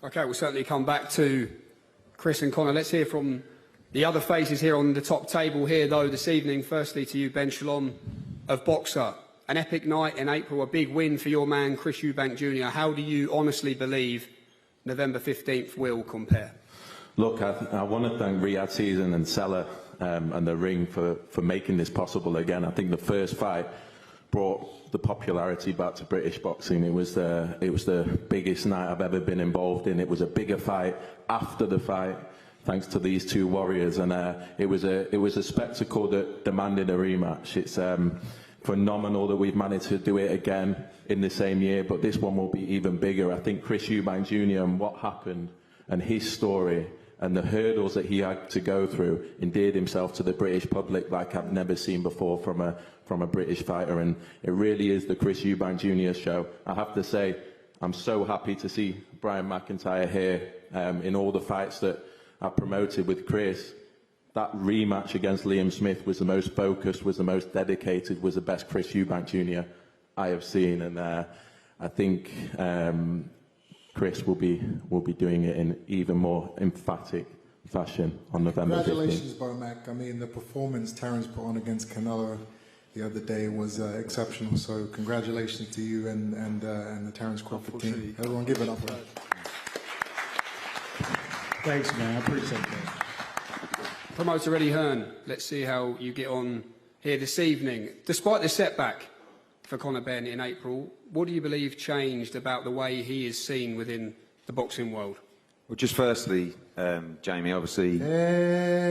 Okay, we'll certainly come back to Chris and Conor. Let's hear from the other faces here on the top table here, though, this evening. Firstly, to you, Ben Shalom of Boxer. An epic night in April, a big win for your man, Chris Eubank Jr. How do you honestly believe November 15th will compare? Look, I want to thank DAZN and Seller and the Ring for making this possible again. I think the first fight brought the popularity back to British boxing. It was the biggest night I've ever been involved in. It was a bigger fight after the fight, thanks to these two warriors, and it was a spectacle that demanded a rematch. It's phenomenal that we've managed to do it again in the same year, but this one will be even bigger. I think Chris Eubank Jr. and what happened and his story and the hurdles that he had to go through endeared himself to the British public like I've never seen before from a British fighter, and it really is the Chris Eubank Jr. show. I have to say, I'm so happy to see Brian McIntyre here in all the fights that I promoted with Chris. That rematch against Liam Smith was the most focused, was the most dedicated, was the best Chris Eubank Jr. I have seen, and I think Chris will be doing it in even more emphatic fashion on November 15th. Congratulations, Bomac. I mean, the performance Terence put on against Canelo the other day was exceptional. So congratulations to you and the Terence Crawford team. Everyone, give it up for him. Thanks, man. I appreciate that. Promoter Eddie Hearn, let's see how you get on here this evening. Despite the setback for Conor Benn in April, what do you believe changed about the way he is seen within the boxing world? Well, just firstly, Jamie, obviously,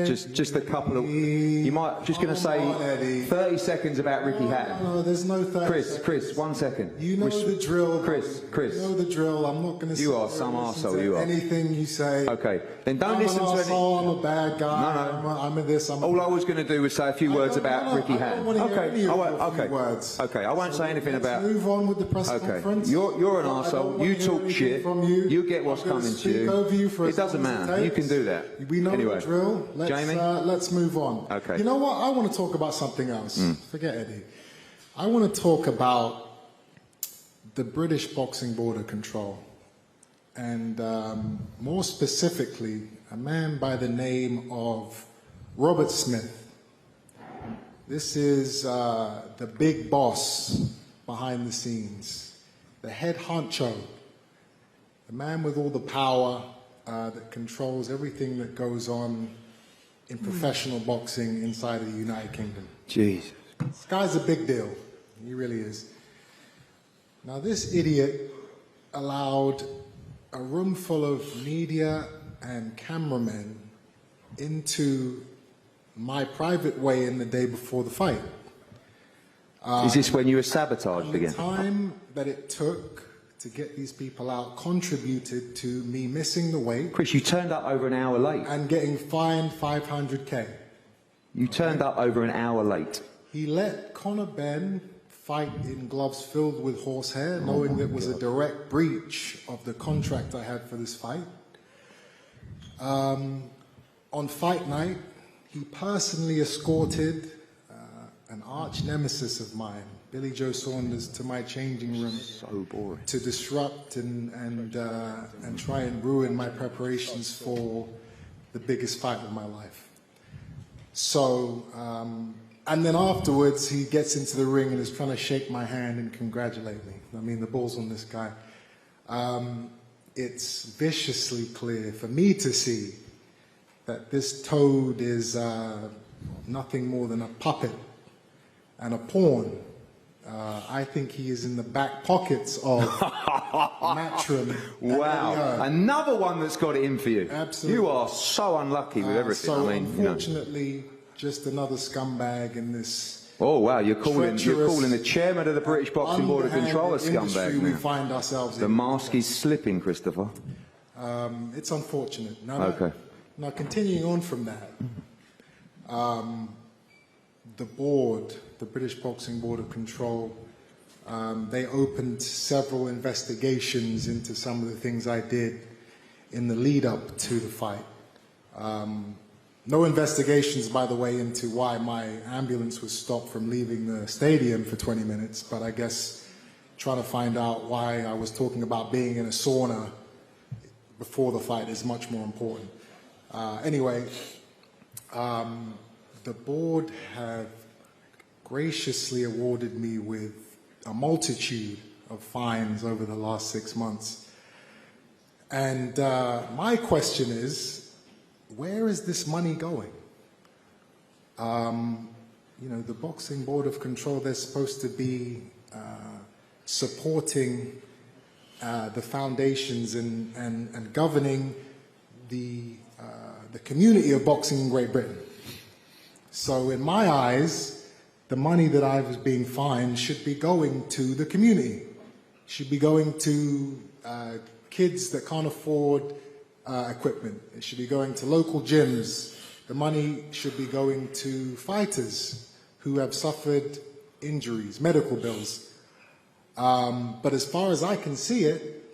just a couple of... You might... Just going to say 30 seconds about Ricky Hatton. No, there's no 30 Chris, 1 second. You know the drill. Chris. You know the drill. I'm not going to say... You are some arsehole, you are. Anything you say. Okay, then don't listen to any... I'm a bad guy. No. I'm in this. All I was going to do was say a few words about Ricky Hatton. Words. Okay, I won't say anything about... Move on with the press conference. You're an arsehole. You talk shit. You get what's coming to you. It doesn't matter. You can do that. We know anyway, the drill. Let's move on. Okay. You know what? I want to talk about something else. Forget Eddie. I want to talk about the British Boxing Board of Control, and more specifically, a man by the name of Robert Smith. This is the big boss behind the scenes, the head honcho, the man with all the power that controls everything that goes on in professional boxing inside of the United Kingdom. Jesus. This guy's a big deal. He really is. Now, this idiot allowed a room full of media and cameramen into my private weigh-in the day before the fight. Is this when you were sabotaged again? The time that it took to get these people out contributed to me missing the weight. Chris, you turned up over an hour late. And getting fined 500k. You turned up over an hour late. He let Conor Benn fight in gloves filled with horsehair, knowing that it was a direct breach of the contract I had for this fight. On fight night, he personally escorted an arch nemesis of mine, Billy Joe Saunders, to my changing room. So boring. To disrupt and try and ruin my preparations for the biggest fight of my life. So, and then afterwards he gets into the ring and is trying to shake my hand and congratulate me. I mean, the ball's on this guy. It's viciously clear for me to see that this toad is nothing more than a puppet and a pawn. I think he is in the back pockets of Matchroom. Wow, another one that's got it in for you. Absolutely. You are so unlucky with everything. So I mean, unfortunately, just another scumbag in this. Oh wow, you're calling the chairman of the British Boxing Board of Control a scumbag we now. find ourselves the in. mask is slipping, Christopher. It's unfortunate. Now, continuing on from that, the board, the British Boxing Board of Control, they opened several investigations into some of the things I did in the lead up to the fight. No investigations, by the way, into why my ambulance was stopped from leaving the stadium for 20 minutes, but I guess trying to find out why I was talking about being in a sauna before the fight is much more important. Anyway, the board have graciously awarded me with a multitude of fines over the last 6 months. And my question is, where is this money going? You know, the Boxing Board of Control, they're supposed to be supporting the foundations and governing the community of boxing in Great Britain. So in my eyes, the money that I was being fined should be going to the community, should be going to kids that can't afford equipment. It should be going to local gyms. The money should be going to fighters who have suffered injuries, medical bills. But as far as I can see it,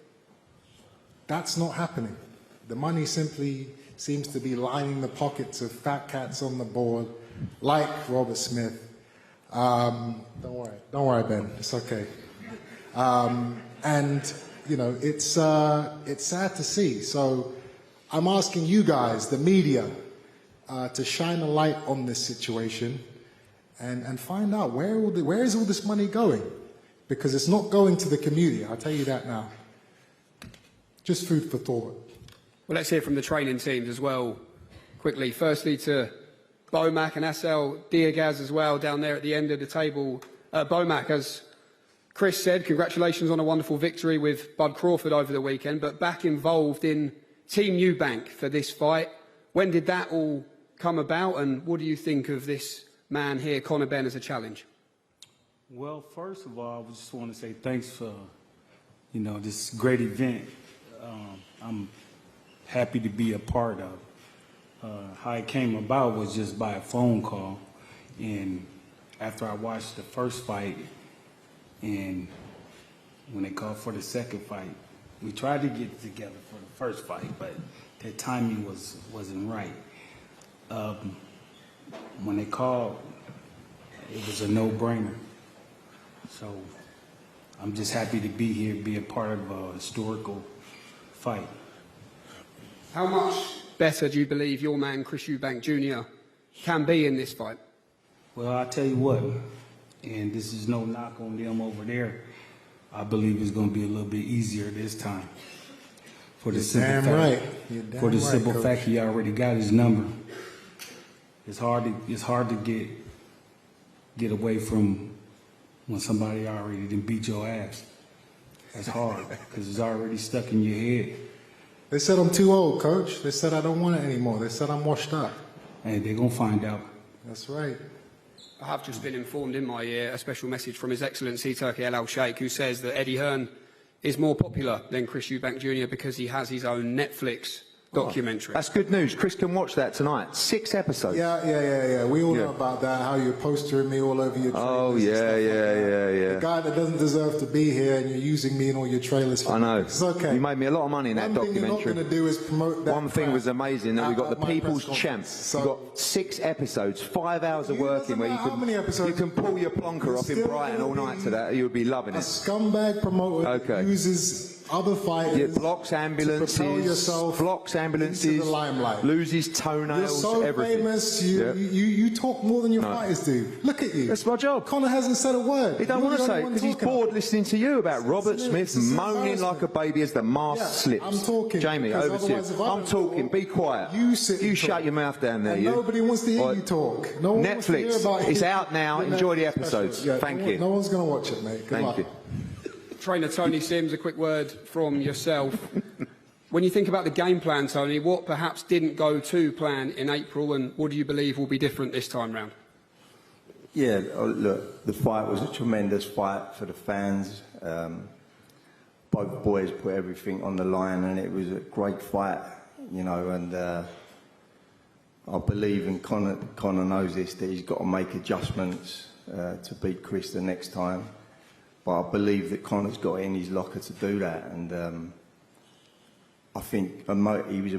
that's not happening. The money simply seems to be lining the pockets of fat cats on the board, like Robert Smith. Don't worry, Ben, it's okay. And you know, it's sad to see. So I'm asking you guys, the media, to shine a light on this situation and find out where is all this money going? Because it's not going to the community, I'll tell you that now. Just food for thought. Well, let's hear from the training teams as well, quickly. Firstly to Bomac and Asel Diagaz as well, down there at the end of the table. Bomac, as Chris said, congratulations on a wonderful victory with Bud Crawford over the weekend, but back involved in Team Eubank for this fight. When did that all come about, and what do you think of this man here, Conor Benn, as a challenge? Well, first of all, I just want to say thanks for, you know, this great event. I'm happy to be a part of. How it came about was just by a phone call, and after I watched the first fight, and when they called for the second fight, we tried to get together for the first fight, but the timing wasn't right. When they called, it was a no-brainer. So I'm just happy to be here, be a part of a historical fight. How much better do you believe your man, Chris Eubank Jr, can be in this fight? Well, I'll tell you what, and this is no knock on them over there, I believe it's going to be a little bit easier this time. For the simple fact he already got his number. It's hard to get away from when somebody already done beat your ass. That's hard because it's already stuck in your head. They said I'm too old, Coach. They said I don't want it anymore. They said I'm washed up. Hey, they're going to find out. That's right. I have just been informed in my ear a special message from His Excellency Turki Al Sheikh, who says that Eddie Hearn is more popular than Chris Eubank Jr because he has his own Netflix documentary. That's good news. Chris can watch that tonight. 6 episodes. Yeah. We all know about that, how you're postering me all over your trailers. Oh, yeah. The guy that doesn't deserve to be here and you're using me in all your trailers. For I know. It's okay. You made me a lot of money in that documentary. One thing you're not going to do is promote that. One thing was amazing, that we got the People's Champ. So you got 6 episodes, 5 hours of working where you can pull your plonker off in Brighton all night to that. You would be loving it. A scumbag promoter uses other fighters blocks ambulances, into the limelight. Loses toenails, you're so everything. Famous, you talk more than your fighters do. Look at you. That's my job. Conor hasn't said a word. He don't want to say it because he's bored listening to you about Robert Smith moaning like a baby as the mask slips. I'm talking. Jamie, over to you. I'm talking. Be quiet. You shut your mouth down there. Nobody wants to hear you talk. No one Netflix. Wants to hear about it's out now. Enjoy the episodes. Thank you. No one's going to watch it, mate. Good luck. Thank you. Trainer Tony Sims, a quick word from yourself. When you think about the game plan, Tony, what perhaps didn't go to plan in April, and what do you believe will be different this time round? Yeah, look, the fight was a tremendous fight for the fans. both boys put everything on the line, and it was a great fight, you know, and I believe, and Conor knows this, that he's got to make adjustments to beat Chris the next time. But I believe that Conor's got it in his locker to do that, and I think he was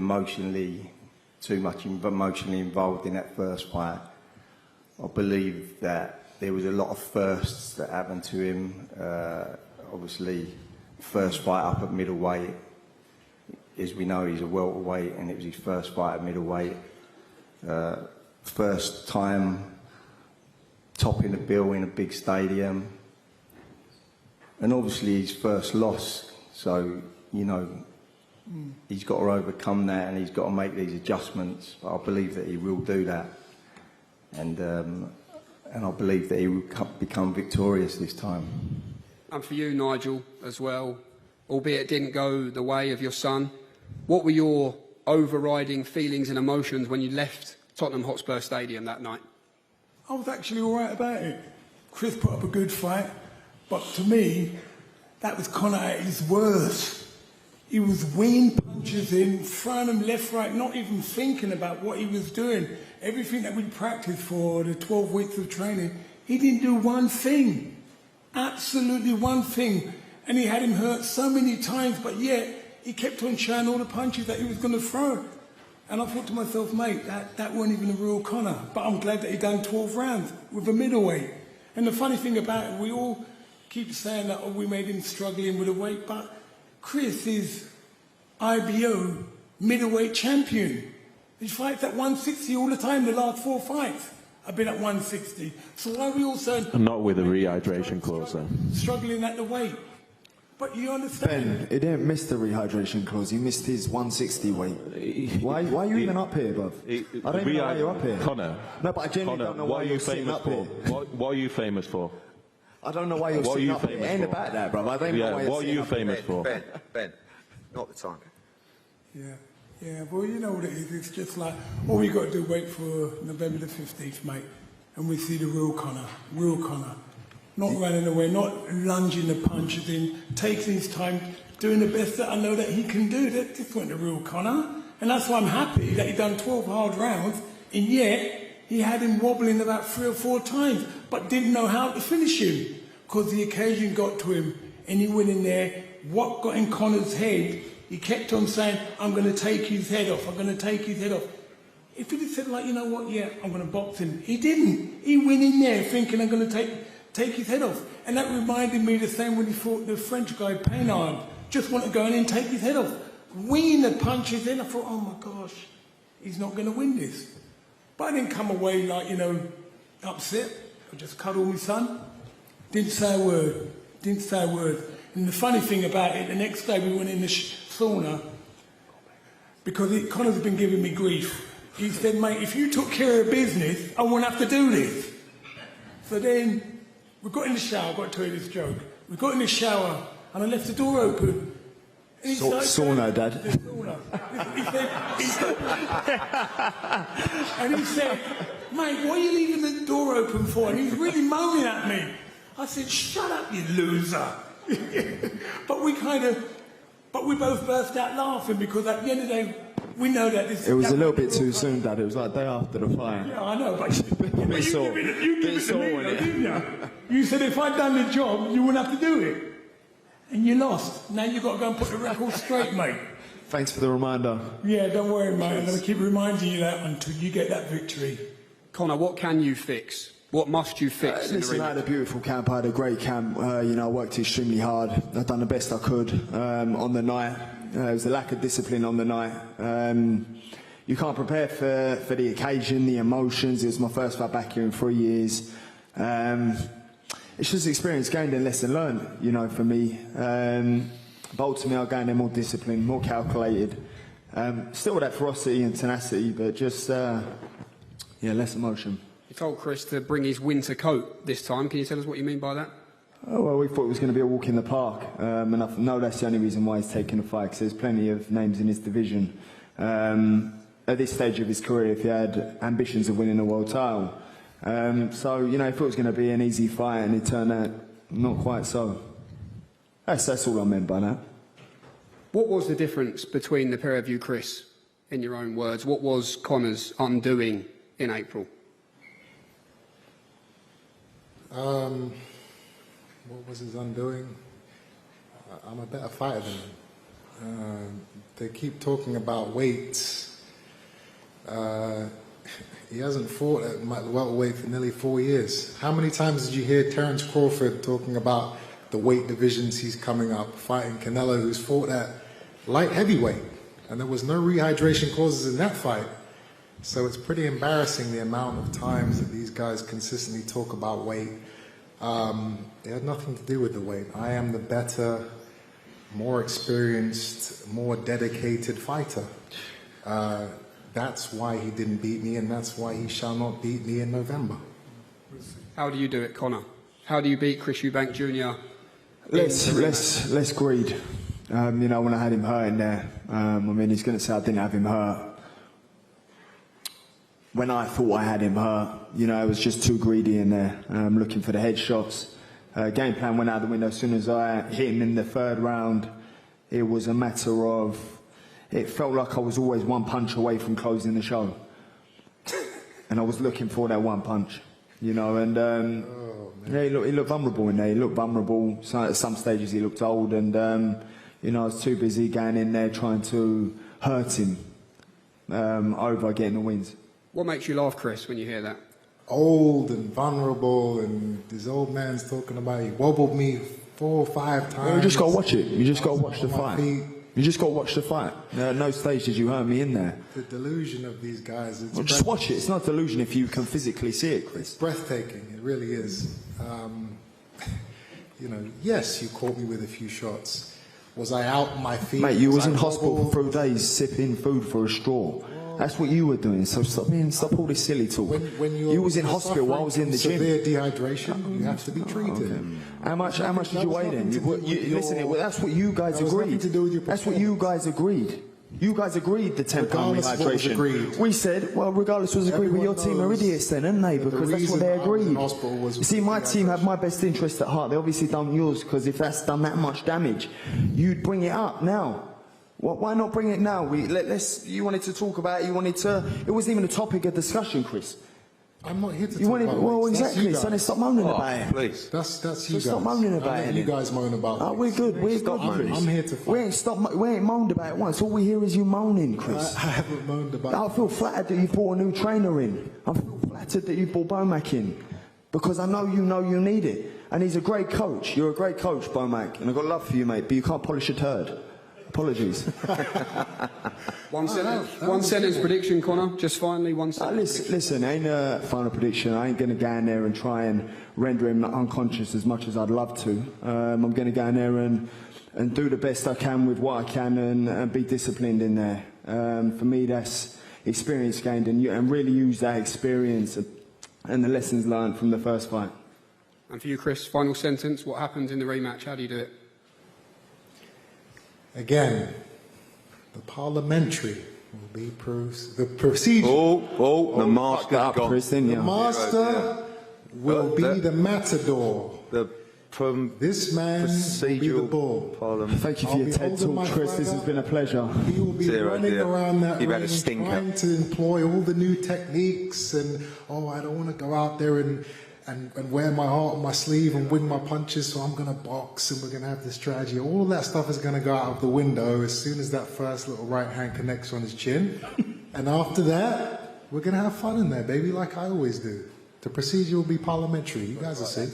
too much emotionally involved in that first fight. I believe that there was a lot of firsts that happened to him. Obviously, first fight up at middleweight. As we know, he's a welterweight, and it was his first fight at middleweight. First time topping the bill in a big stadium. And obviously his first loss. So, you know, he's got to overcome that, and he's got to make these adjustments. But I believe that he will do that. And I believe that he will become victorious this time. And for you, Nigel, as well, albeit it didn't go the way of your son, what were your overriding feelings and emotions when you left Tottenham Hotspur Stadium that night? I was actually all right about it. Chris put up a good fight, but to me, that was Conor at his worst. He was winging punches in, throwing them left, right, not even thinking about what he was doing. Everything that we practiced for the 12 weeks of training, he didn't do one thing. Absolutely one thing. And he had him hurt so many times, but yet he kept on showing all the punches that he was going to throw. And I thought to myself, mate, that weren't even a real Conor. But I'm glad that he done 12 rounds with a middleweight. And the funny thing about it, we all keep saying that, oh, we made him struggling with the weight, but Chris is IBO middleweight champion. He fights at 160 all the time, the last 4 fights. I've been at 160. So why are we all saying... Not with a rehydration clause, though. Struggling at the weight. But you understand... Ben, he didn't miss the rehydration clause. He missed his 160 weight. Why are you even up here, bruv? I don't even know why you're up here. Conor. No, but I genuinely don't know why you're sitting up here. What are you famous for? I don't know why you're sitting up here. It ain't about that, bruv. I don't know why what are you famous for? Ben, not the time. Yeah, well, you know what it is. It's just like, all we got to do, wait for November the 15th, mate, and we see the real Conor. Not running away, not lunging the punches in, taking his time, doing the best that I know that he can do. That just wasn't the real Conor. And that's why I'm happy that he done 12 hard rounds, and yet he had him wobbling about 3 or 4 times, but didn't know how to finish him, because the occasion got to him, and he went in there. What got in Conor's head, he kept on saying, I'm going to take his head off, I'm going to take his head off. If he'd have said, like, you know what, yeah, I'm going to box him, he didn't. He went in there thinking, I'm going to take his head off. And that reminded me the same when he fought the French guy, Painard. Just want to go in and take his head off. Winging the punches in, I thought, oh my gosh, he's not going to win this. But I didn't come away like, you know, upset. I just cuddled my son. Didn't say a word. And the funny thing about it, the next day we went in the sauna, because Conor's been giving me grief. He said, mate, if you took care of business, I wouldn't have to do this. So then we got in the shower, I've got to tell you this joke. We got in the shower and I left the door open. And he sauna, Dad. And he said, mate, why are you leaving the door open for? And he's really moaning at me. I said, shut up, you loser. But we both burst out laughing, because at the end of the day, we know that this... It was a little bit too soon, Dad. It was like day after the fight. Yeah, I know, but you give it to me, didn't you? You said if I'd done the job, you wouldn't have to do it. And you lost. Now you've got to go and put the record straight, mate. Thanks for the reminder. Yeah, don't worry, mate. I'm going to keep reminding you that until you get that victory. Conor, what can you fix? What must you fix? Listen, I had a beautiful camp. I had a great camp. You know, I worked extremely hard. I've done the best I could on the night. There was a lack of discipline on the night. You can't prepare for the occasion, the emotions. It was my first fight back here in 3 years. It's just experience gained and lesson learned, you know, for me. But ultimately, I'll gain there more discipline, more calculated. Still with that ferocity and tenacity, but just, less emotion. You told Chris to bring his winter coat this time. Can you tell us what you mean by that? Oh, well, we thought it was going to be a walk in the park. And I know that's the only reason why he's taking the fight, because there's plenty of names in his division. At this stage of his career, if he had ambitions of winning a world title. So, you know, I thought it was going to be an easy fight, and it turned out not quite so. That's all I meant by that. What was the difference between the pair of you, Chris, in your own words? What was Conor's undoing in April? What was his undoing? I'm a better fighter than him. They keep talking about weights. He hasn't fought at welterweight for nearly 4 years. How many times did you hear Terence Crawford talking about the weight divisions he's coming up, fighting Canelo, who's fought at light heavyweight? And there was no rehydration clauses in that fight. So it's pretty embarrassing the amount of times that these guys consistently talk about weight. It had nothing to do with the weight. I am the better, more experienced, more dedicated fighter. That's why he didn't beat me, and that's why he shall not beat me in November. How do you do it, Conor? How do you beat Chris Eubank Jr.? Less greed. You know, when I had him hurt in there, I mean, he's going to say I didn't have him hurt. When I thought I had him hurt, you know, I was just too greedy in there, looking for the headshots. Game plan went out the window as soon as I hit him in the third round. It was a matter of, it felt like I was always one punch away from closing the show. And I was looking for that one punch, you know, and yeah, he looked vulnerable in there. He looked vulnerable. So at some stages he looked old, and you know, I was too busy going in there trying to hurt him over getting the wins. What makes you laugh, Chris, when you hear that? Old and vulnerable, and this old man's talking about he wobbled me 4 or 5 times. Well, you just got to watch it. You just got to watch the fight. You just got to watch the fight. At no stage did you hurt me in there. The delusion of these guys. Well, just watch it. It's not delusion if you can physically see it, Chris. It's breathtaking. It really is. You know, yes, you caught me with a few shots. Was I out on my feet? Mate, you was in hospital for 3 days sipping food for a straw. That's what you were doing. So stop all this silly talk. When you was in hospital, I was in the gym. Severe dehydration, you have to be treated. Okay. How much did you weigh then? Listen, that's what you guys agreed. That's what you guys agreed. You guys agreed the 10 pound rehydration. We said, well, regardless was agreed with your team are idiots then, aren't they? Because that's what they agreed. You see, my team had my best interest at heart. They obviously done yours, because if that's done that much damage, you'd bring it up now. Why not bring it now? You wanted to talk about it. It wasn't even a topic of discussion, Chris. I'm not here to talk about it. Well, exactly. So then stop moaning about it. Please. That's you guys. Stop moaning about it. You guys moan about it. We're good. We're good. I'm here to fight. We ain't moaned about it once. All we hear is you moaning, Chris. I haven't moaned about it. I feel flattered that you brought a new trainer in. I feel flattered that you brought Bomac in, because I know you need it. And he's a great coach. You're a great coach, Bomac, and I've got love for you, mate. But you can't polish a turd. Apologies. One sentence prediction, Conor. Just finally, one sentence. Listen, ain't a final prediction. I ain't going to go in there and try and render him unconscious as much as I'd love to. I'm going to go in there and do the best I can with what I can, and be disciplined in there. For me, that's experience gained, and really use that experience and the lessons learned from the first fight. And for you, Chris, final sentence. What happens in the rematch? How do you do it? Again, the parliamentary will be the procedure. The master's gone. The master will be the matador. This man will be the bull. Thank you for your TED talk, Chris. This has been a pleasure. He will be running around that ring, trying to employ all the new techniques, and I don't want to go out there and wear my heart on my sleeve and win my punches, so I'm going to box and we're going to have this strategy. All of that stuff is going to go out of the window as soon as that first little right hand connects on his chin. And after that, we're going to have fun in there, baby, like I always do. The procedure will be parliamentary. You guys will see.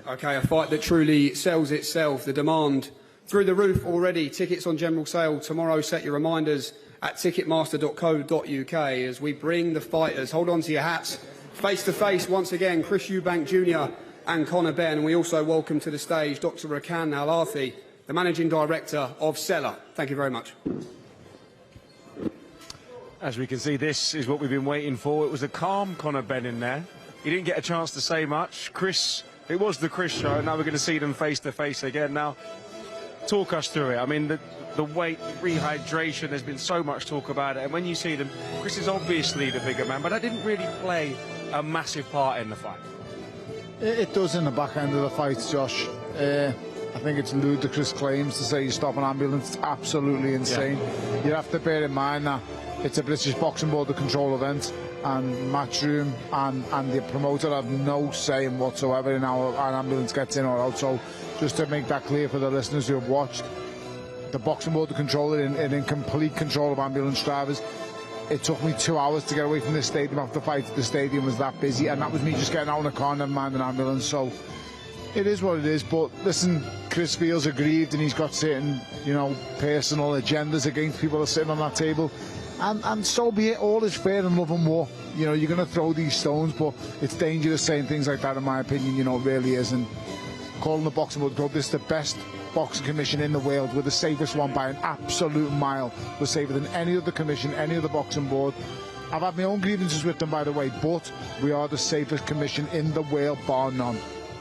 Okay, a fight that truly sells itself. The demand through the roof already. Tickets on general sale tomorrow. Set your reminders at ticketmaster.co.uk as we bring the fighters. Hold on to your hats. Face to face once again, Chris Eubank Jr. and Conor Benn. And we also welcome to the stage Dr. Rakan Al-Arthi, the Managing Director of Seller. Thank you very much. As we can see, this is what we've been waiting for. It was a calm Conor Benn in there. He didn't get a chance to say much. Chris, it was the Chris show, and now we're going to see them face to face again. Now, talk us through it. I mean, the weight, rehydration, there's been so much talk about it. And when you see them, Chris is obviously the bigger man, but that didn't really play a massive part in the fight. It does in the back end of the fight, Josh. I think it's ludicrous claims to say you stop an ambulance. It's absolutely insane. Yeah. You have to bear in mind that it's a British Boxing Board to control event, and Matchroom and the promoter have no say in whatsoever in how an ambulance gets in or out. So just to make that clear for the listeners who have watched, the Boxing Board to control it and in complete control of ambulance drivers. It took me 2 hours to get away from this stadium after the fight. The stadium was that busy, and that was me just getting out in a car, never mind an ambulance. So it is what it is. But listen, Chris feels aggrieved, and he's got certain, you know, personal agendas against people that are sitting on that table. And so be it. All is fair in love and war. You know, you're going to throw these stones, but it's dangerous saying things like that, in my opinion. You know, it really is. And calling the Boxing Board Club, this is the best boxing commission in the world. We're the safest one by an absolute mile. We're safer than any other commission, any other boxing board. I've had my own grievances with them, by the way, but we are the safest commission in the world, bar none.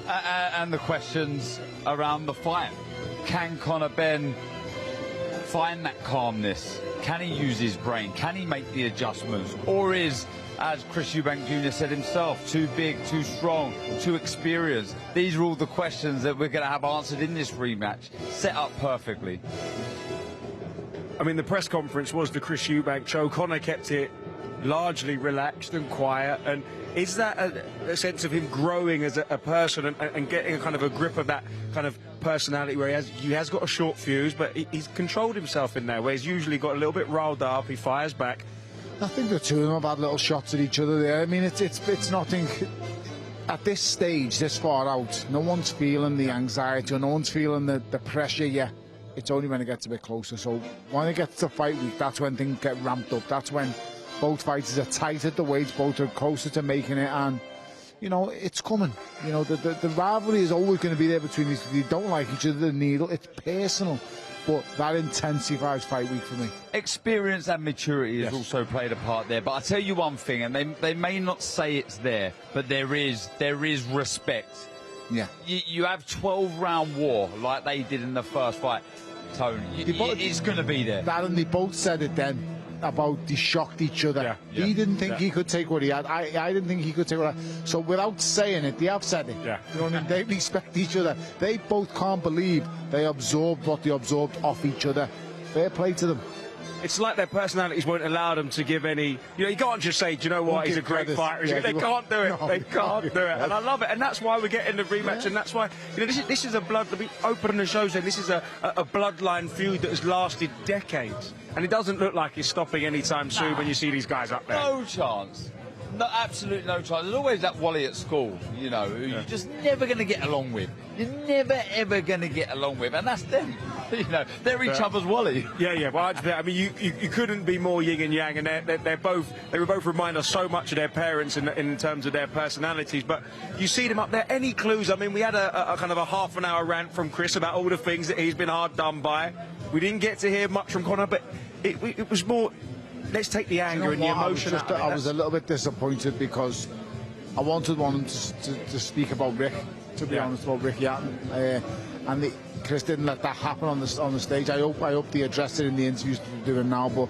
And the questions around the fight. Can Conor Benn find that calmness? Can he use his brain? Can he make the adjustments? Or is, as Chris Eubank Jr said himself, too big, too strong, too experienced? These are all the questions that we're going to have answered in this rematch, set up perfectly. I mean, the press conference was the Chris Eubank show. Conor kept it largely relaxed and quiet. And is that a sense of him growing as a person and getting a kind of a grip of that kind of personality where he has got a short fuse, but he's controlled himself in there, where he's usually got a little bit riled up, he fires back? I think the two of them have had little shots at each other there. I mean, it's nothing. At this stage, this far out, no one's feeling the anxiety or no one's feeling the pressure yet. It's only when it gets a bit closer. So when it gets to fight week, that's when things get ramped up. That's when both fighters are tight at the weights, both are closer to making it, and you know, it's coming. You know, the rivalry is always going to be there between these two. They don't like each other, the needle. It's personal. But that intensifies fight week for me. Experience and maturity has also played a part there. But I tell you one thing, and they may not say it's there, but there is respect. Yeah. You have 12-round war like they did in the first fight, Tony. It's going to be there. That, and they both said it then about they shocked each other. He didn't think he could take what he had. I didn't think he could take what I had. So without saying it, they have said it. You know what I mean? They respect each other. They both can't believe they absorbed what they absorbed off each other. Fair play to them. It's like their personalities won't allow them to give any... You know, you can't just say, do you know what, he's a great fighter. They can't do it. They can't do it. And I love it. And that's why we're getting the rematch. And that's why, you know, this is a blood... We open the show saying this is a bloodline feud that has lasted decades. And it doesn't look like it's stopping anytime soon when you see these guys up there. No chance. No, absolutely no chance. There's always that Wally at school, you know, who you're just never going to get along with. You're never, ever going to get along with. And that's them. You know, they're each other's Wally. Yeah. Well, I mean, you couldn't be more yin and yang, and they were both remind us so much of their parents in terms of their personalities. But you see them up there. Any clues? I mean, we had a kind of a half-an-hour rant from Chris about all the things that he's been hard done by. We didn't get to hear much from Conor, but it was more. Let's take the anger and the emotion out of it. I was a little bit disappointed because I wanted one to speak about Rick, to be honest, about Ricky Hatton, and Chris didn't let that happen on the stage. I hope they addressed it in the interviews that they're doing now, but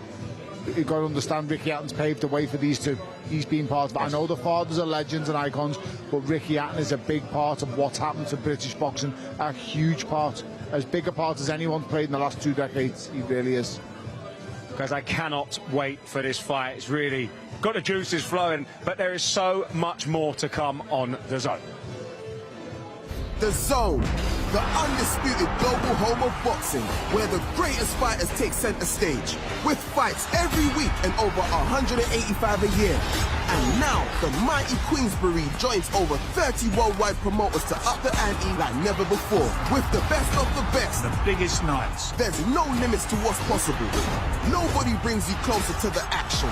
you've got to understand Ricky Hatton's paved the way for these two. He's been part of it. I know the fathers are legends and icons, but Ricky Hatton is a big part of what's happened to British boxing, a huge part, as big a part as anyone's played in the last 2 decades. He really is. Because I cannot wait for this fight. It's really got the juices flowing, but there is so much more to come on DAZN. DAZN, the undisputed global home of boxing, where the greatest fighters take center stage, with fights every week and over 185 a year. And now, the mighty Queensberry joins over 30 worldwide promoters to up the ante like never before, with the best of the best. The biggest nights. There's no limits to what's possible. Nobody brings you closer to the action.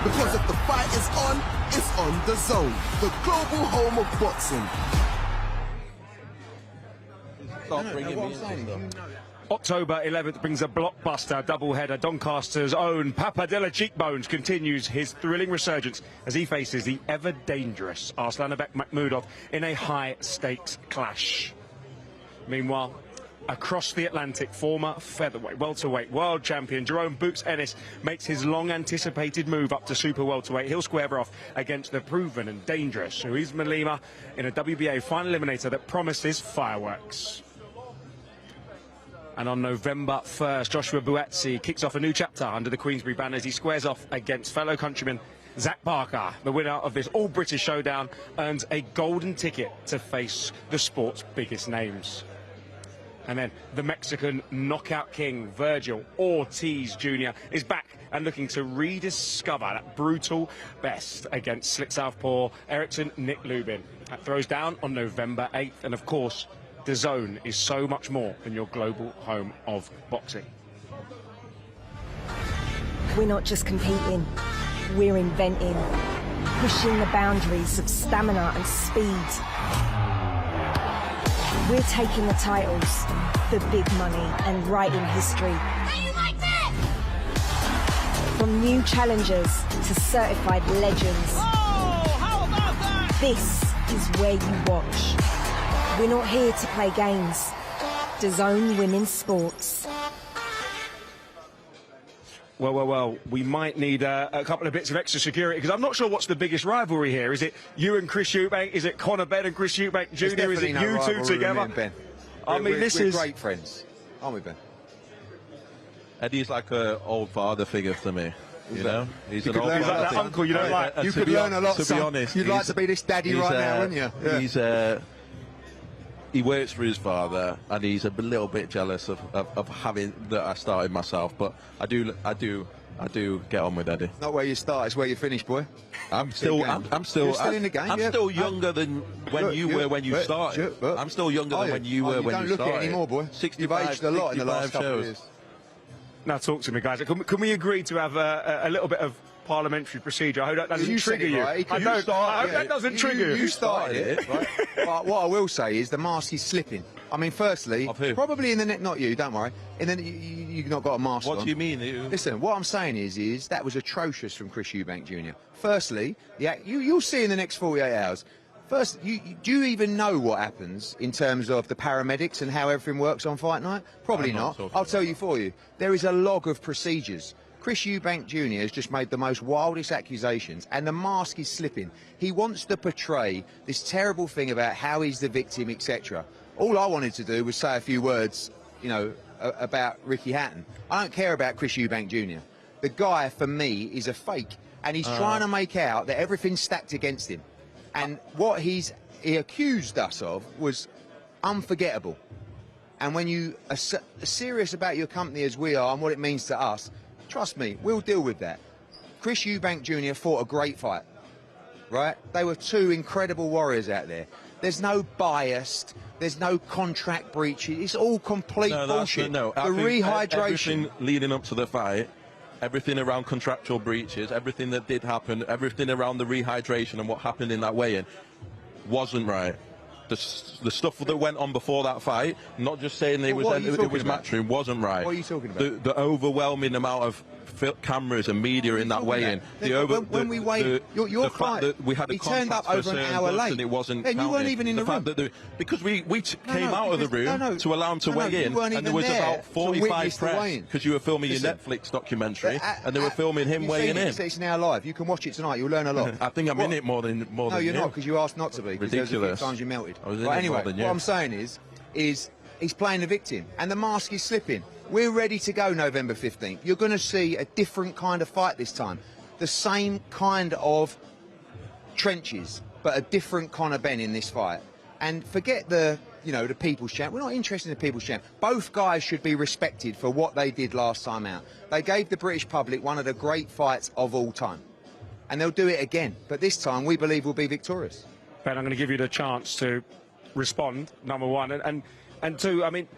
Because if the fight is on, it's on DAZN, the global home of boxing. October 11th brings a blockbuster doubleheader. Doncaster's own Papadilla Cheekbones continues his thrilling resurgence as he faces the ever-dangerous Arslanbek Makhmudov in a high-stakes clash. Meanwhile, across the Atlantic, former featherweight, welterweight world champion Jerome Boots Ennis makes his long-anticipated move up to super welterweight. He'll square off against the proven and dangerous Ruiz Malima in a WBA final eliminator that promises fireworks. And on November 1st, Joshua Buatsi kicks off a new chapter under the Queensberry banner as he squares off against fellow countryman Zach Barker. The winner of this all-British showdown earns a golden ticket to face the sport's biggest names. And then the Mexican knockout king, Virgil Ortiz Jr. is back and looking to rediscover that brutal best against slick southpaw Erickson Nick Lubin. That throws down on November 8th. And of course, DAZN is so much more than your global home of boxing. We're not just competing, we're inventing, pushing the boundaries of stamina and speed. We're taking the titles, the big money, and writing history. From new challengers to certified legends. Oh, how about that? This is where you watch. We're not here to play games. DAZN Women's Sports. Well, we might need a couple of bits of extra security, because I'm not sure what's the biggest rivalry here. Is it you and Chris Eubank? Is it Conor Benn and Chris Eubank Jr.? Is it you two together? Ben. I mean, we're is great friends, aren't we, Ben? Eddie's like an old father figure to me. You know, he's an old like that uncle you don't like. You could learn a lot. To be honest, you'd like to be this daddy right now, wouldn't you? Yeah. He works for his father, and he's a little bit jealous of having that I started myself. But I do get on with Eddie. Not where you start, it's where you finish, boy. I'm still You're in the game. I'm still younger than when you were when you started. I'm still younger than when you were when you started. You don't look it anymore, boy. You've aged a lot in the last couple of years. Now talk to me, guys. Can we agree to have a little bit of parliamentary procedure? I hope that doesn't trigger you. Right? I hope that doesn't trigger you. You started it, right? But what I will say is the mask is slipping. I mean, firstly, probably in the net, not you, don't worry. And then you've not got a mask on. What do you mean? Listen, what I'm saying is that was atrocious from Chris Eubank Jr. Firstly, you'll see in the next 48 hours. First, do you even know what happens in terms of the paramedics and how everything works on fight night? Probably not. I'll tell you for you. There is a log of procedures. Chris Eubank Jr. has just made the most wildest accusations, and the mask is slipping. He wants to portray this terrible thing about how he's the victim, etc. All I wanted to do was say a few words, you know, about Ricky Hatton. I don't care about Chris Eubank Jr. The guy, for me, is a fake, and he's trying to make out that everything's stacked against him. And what he accused us of was unforgettable. And when you are serious about your company as we are and what it means to us, trust me, we'll deal with that. Chris Eubank Jr. fought a great fight, right? They were two incredible warriors out there. There's no bias, there's no contract breaches. It's all complete bullshit. No, the rehydration. Everything leading up to the fight, everything around contractual breaches, everything that did happen, everything around the rehydration and what happened in that weigh-in wasn't right. The stuff that went on before that fight, not just saying it was matchroom, wasn't right. What are you talking about? The overwhelming amount of cameras and media in that weigh-in. When we weighed, your client, he turned up over an hour late. And it wasn't you weren't even in the room. Because we came out of the room to allow him to weigh in, and there was about 45 press, because you were filming your Netflix documentary, and they were filming him weighing in. It's now live. You can watch it tonight. You'll learn a lot. I think I'm in it more than you. No, you're not, because you asked not to be. Ridiculous. There's a few times you melted. Anyway, what I'm saying is he's playing the victim, and the mask is slipping. We're ready to go November 15th. You're going to see a different kind of fight this time. The same kind of trenches, but a different Conor Benn in this fight. And forget the People's Champ. We're not interested in the People's Champ. Both guys should be respected for what they did last time out. They gave the British public one of the great fights of all time. And they'll do it again. But this time, we believe we'll be victorious. Ben, I'm going to give you the chance to respond, number one. And two, I mean,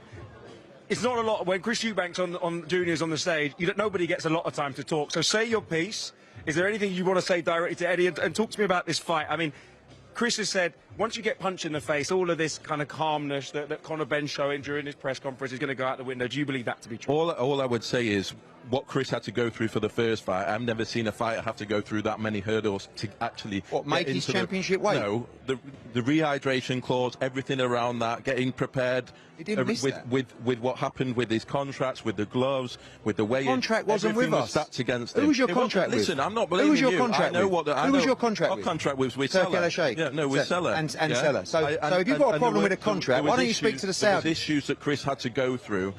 it's not a lot when Chris Eubank's on juniors on the stage. Nobody gets a lot of time to talk. So say your piece. Is there anything you want to say directly to Eddie? And talk to me about this fight. I mean, Chris has said once you get punched in the face, all of this kind of calmness that Conor Benn showing during his press conference is going to go out the window. Do you believe that to be true? All I would say is what Chris had to go through for the first fight. I've never seen a fighter have to go through that many hurdles to actually make his championship weight. No, the rehydration clause, everything around that, getting prepared. He didn't miss that. With what happened with his contracts, with the gloves, with the weigh-in. Contract wasn't with us. Stacked against him. Who was your contract with? Listen, I'm not blaming you. Who was your contract with? Who was your contract with? Our contract was with Seller. Yeah, no, with Seller. And Seller. So if you've got a problem with a contract, why don't you speak to the Saudis? There was issues that Chris had to go through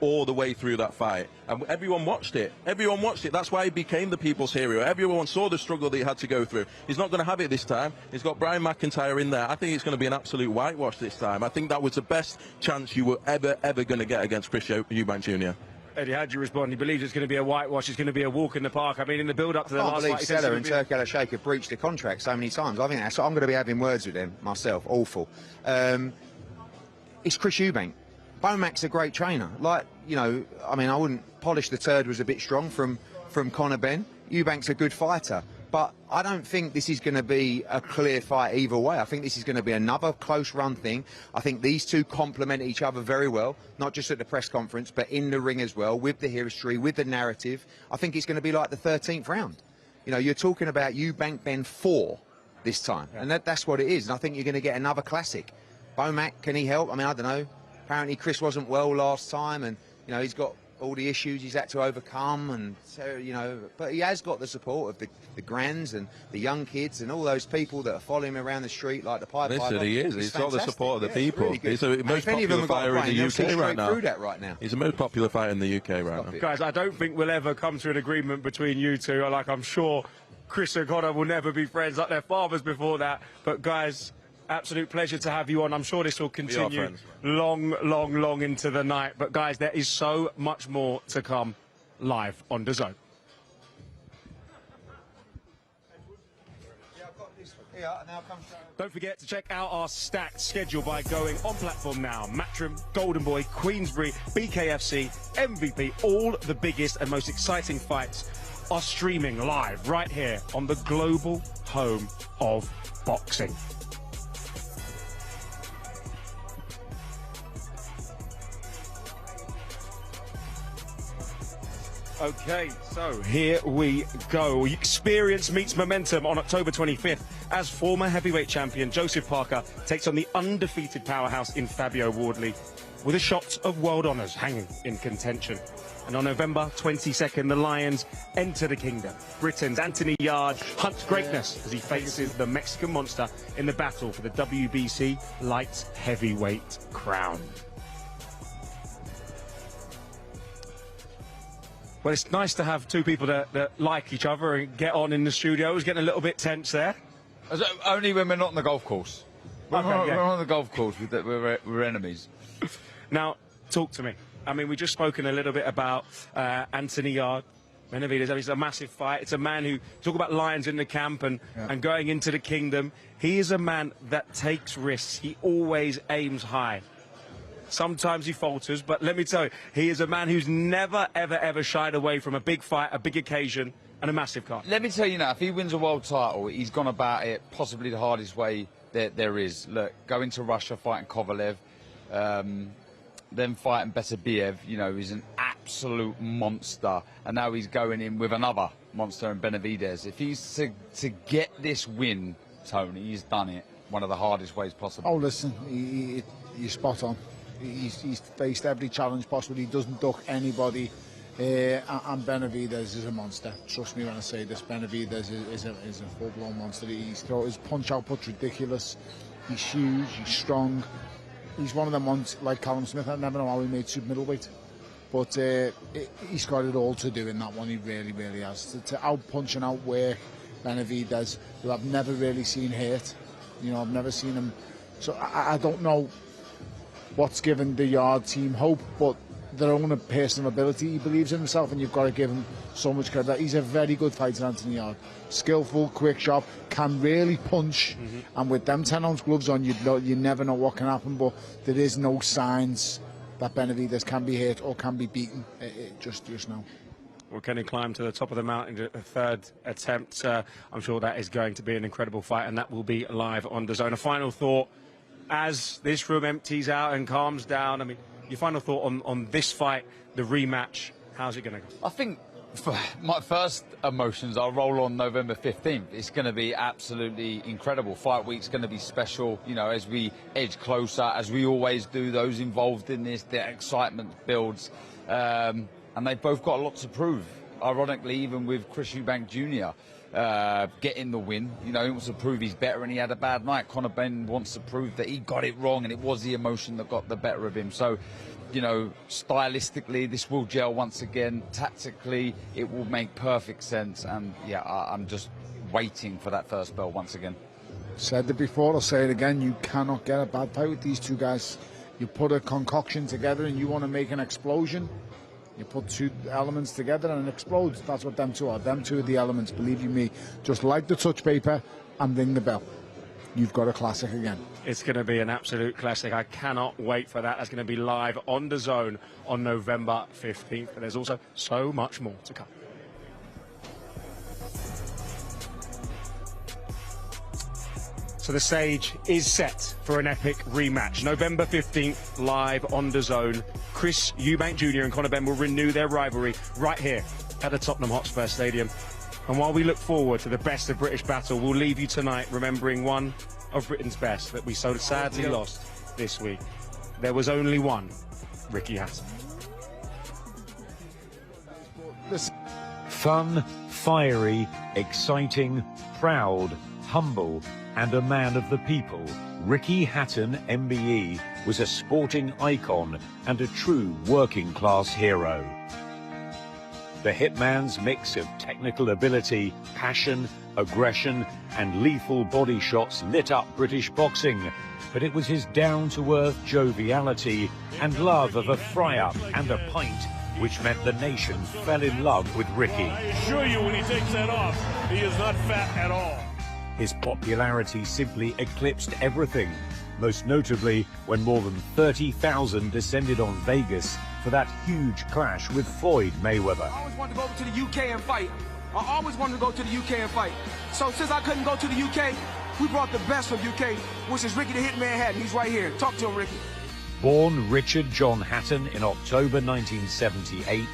all the way through that fight. And everyone watched it. Everyone watched it. That's why he became the people's hero. Everyone saw the struggle that he had to go through. He's not going to have it this time. He's got Brian McIntyre in there. I think it's going to be an absolute whitewash this time. I think that was the best chance you were ever going to get against Chris Eubank Jr. Eddie, how do you respond? He believes it's going to be a whitewash, it's going to be a walk in the park. I mean, in the build-up to the last fight... Seller and Turk El Sheikh have breached the contract so many times. I think that's... I'm going to be having words with them myself. Awful. It's Chris Eubank. Bomac's a great trainer. Like, you know, I mean, I wouldn't... Polish the Turd was a bit strong from Conor Benn. Eubank's a good fighter. But I don't think this is going to be a clear fight either way. I think this is going to be another close run thing. I think these two complement each other very well, not just at the press conference, but in the ring as well, with the history, with the narrative. I think it's going to be like the 13th round. You know, you're talking about Eubank Benn 4 this time, and that's what it is. And I think you're going to get another classic. Bomac, can he help? I mean, I don't know. Apparently Chris wasn't well last time, and, you know, he's got all the issues he's had to overcome, and so, you know, but he has got the support of the grands and the young kids and all those people that are following him around the street like the Pied Piper. Listen, he is. He's got the support of the people. Really he's the most popular fighter in the UK right now. He's the most popular fighter in the UK right now. Guys, I don't think we'll ever come to an agreement between you two. Like, I'm sure Chris and Conor will never be friends like their fathers before that. But, guys, absolute pleasure to have you on. I'm sure this will continue long into the night. But, guys, there is so much more to come live on DAZN. Don't forget to check out our stacked schedule by going on platform now. Matchroom, Golden Boy, Queensbury, BKFC, MVP, all the biggest and most exciting fights are streaming live right here on the global home of boxing. Okay, so here we go. Experience meets momentum on October 25th as former heavyweight champion Joseph Parker takes on the undefeated powerhouse in Fabio Wardley with a shot of world honours hanging in contention. And on November 22nd, the Lions enter the kingdom. Britain's Anthony Yarde hunts greatness as he faces the Mexican monster in the battle for the WBC light heavyweight crown. Well, it's nice to have two people that like each other and get on in the studio. It was getting a little bit tense there. Only when we're not on the golf course. We're on the golf course, we're enemies. Now, talk to me. I mean, we've just spoken a little bit about Anthony Yarde. Benavidez, it's a massive fight. It's a man who, talk about lions in the camp and going into the kingdom. He is a man that takes risks. He always aims high. Sometimes he falters, but let me tell you, he is a man who's never, ever shied away from a big fight, a big occasion, and a massive card. Let me tell you now, if he wins a world title, he's gone about it possibly the hardest way there is. Look, going to Russia, fighting Kovalev, then fighting Beterbiev, you know, he's an absolute monster. And now he's going in with another monster in Benavidez. If he's to get this win, Tony, he's done it one of the hardest ways possible. Oh, listen, you're spot on. He's faced every challenge possible. He doesn't duck anybody. And Benavidez is a monster. Trust me when I say this. Benavidez is a full-blown monster. His punch output's ridiculous. He's huge. He's strong. He's one of them ones like Callum Smith. I never know how he made super middleweight, but he's got it all to do in that one. He really has to out-punch and outwork Benavidez, who I've never really seen hurt. You know, I've never seen him. So I don't know what's given the Yarde team hope, but their own personal ability. He believes in himself, and you've got to give him so much credit. He's a very good fighter, Anthony Yarde. Skillful, quick shot, can really punch. And with them 10-ounce gloves on, you never know what can happen, but there is no signs that Benavidez can be hit or can be beaten just now. Well, can he climb to the top of the mountain at the third attempt? I'm sure that is going to be an incredible fight, and that will be live on DAZN. A final thought, as this room empties out and calms down, I mean, your final thought on this fight, the rematch, how's it going to go? I think my first emotions, I'll roll on November 15th. It's going to be absolutely incredible. Fight week's going to be special, you know, as we edge closer, as we always do, those involved in this, the excitement builds. And they've both got a lot to prove. ironically, even with Chris Eubank Jr. Getting the win, you know, he wants to prove he's better and he had a bad night. Conor Benn wants to prove that he got it wrong and it was the emotion that got the better of him. So, you know, stylistically, this will gel once again. Tactically, it will make perfect sense. And yeah, I'm just waiting for that first bell once again. Said it before, I'll say it again, you cannot get a bad fight with these two guys. You put a concoction together and you want to make an explosion, you put two elements together and it explodes. That's what them two are. Them two are the elements, believe you me. Just like the touch paper and ring the bell. You've got a classic again. It's going to be an absolute classic. I cannot wait for that. That's going to be live on DAZN on November 15th. But there's also so much more to come. So the stage is set for an epic rematch. November 15th, live on DAZN. Chris Eubank Jr. and Conor Benn will renew their rivalry right here at the Tottenham Hotspur Stadium. And while we look forward to the best of British battle, we'll leave you tonight remembering one of Britain's best that we so sadly lost this week. There was only one, Ricky Hatton. Fun, fiery, exciting, proud, humble, and a man of the people, Ricky Hatton, MBE, was a sporting icon and a true working-class hero. The hitman's mix of technical ability, passion, aggression, and lethal body shots lit up British boxing, but it was his down-to-earth joviality and love of a fry-up and a pint which meant the nation fell in love with Ricky. I assure you, when he takes that off, he is not fat at all. His popularity simply eclipsed everything, most notably when more than 30,000 descended on Vegas for that huge clash with Floyd Mayweather. I always wanted to go to the UK and fight. I always wanted to go to the UK and fight. So since I couldn't go to the UK, we brought the best from UK, which is Ricky the Hitman Hatton. He's right here. Talk to him, Ricky. Born Richard John Hatton in October 1978,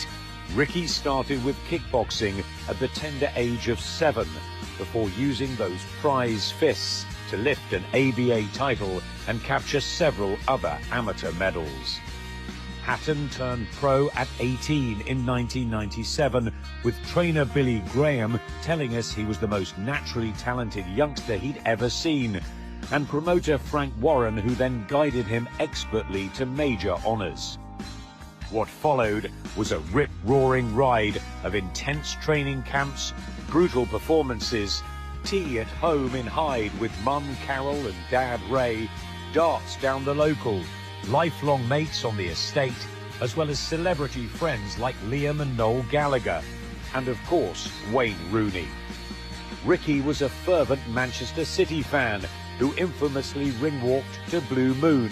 Ricky started with kickboxing at the tender age of 7, before using those prize fists to lift an ABA title and capture several other amateur medals. Hatton turned pro at 18 in 1997, with trainer Billy Graham telling us he was the most naturally talented youngster he'd ever seen, and promoter Frank Warren, who then guided him expertly to major honours. What followed was a rip-roaring ride of intense training camps, brutal performances, tea at home in Hyde with Mum Carol and Dad Ray, darts down the local, lifelong mates on the estate, as well as celebrity friends like Liam and Noel Gallagher, and of course Wayne Rooney. Ricky was a fervent Manchester City fan who infamously ring-walked to Blue Moon,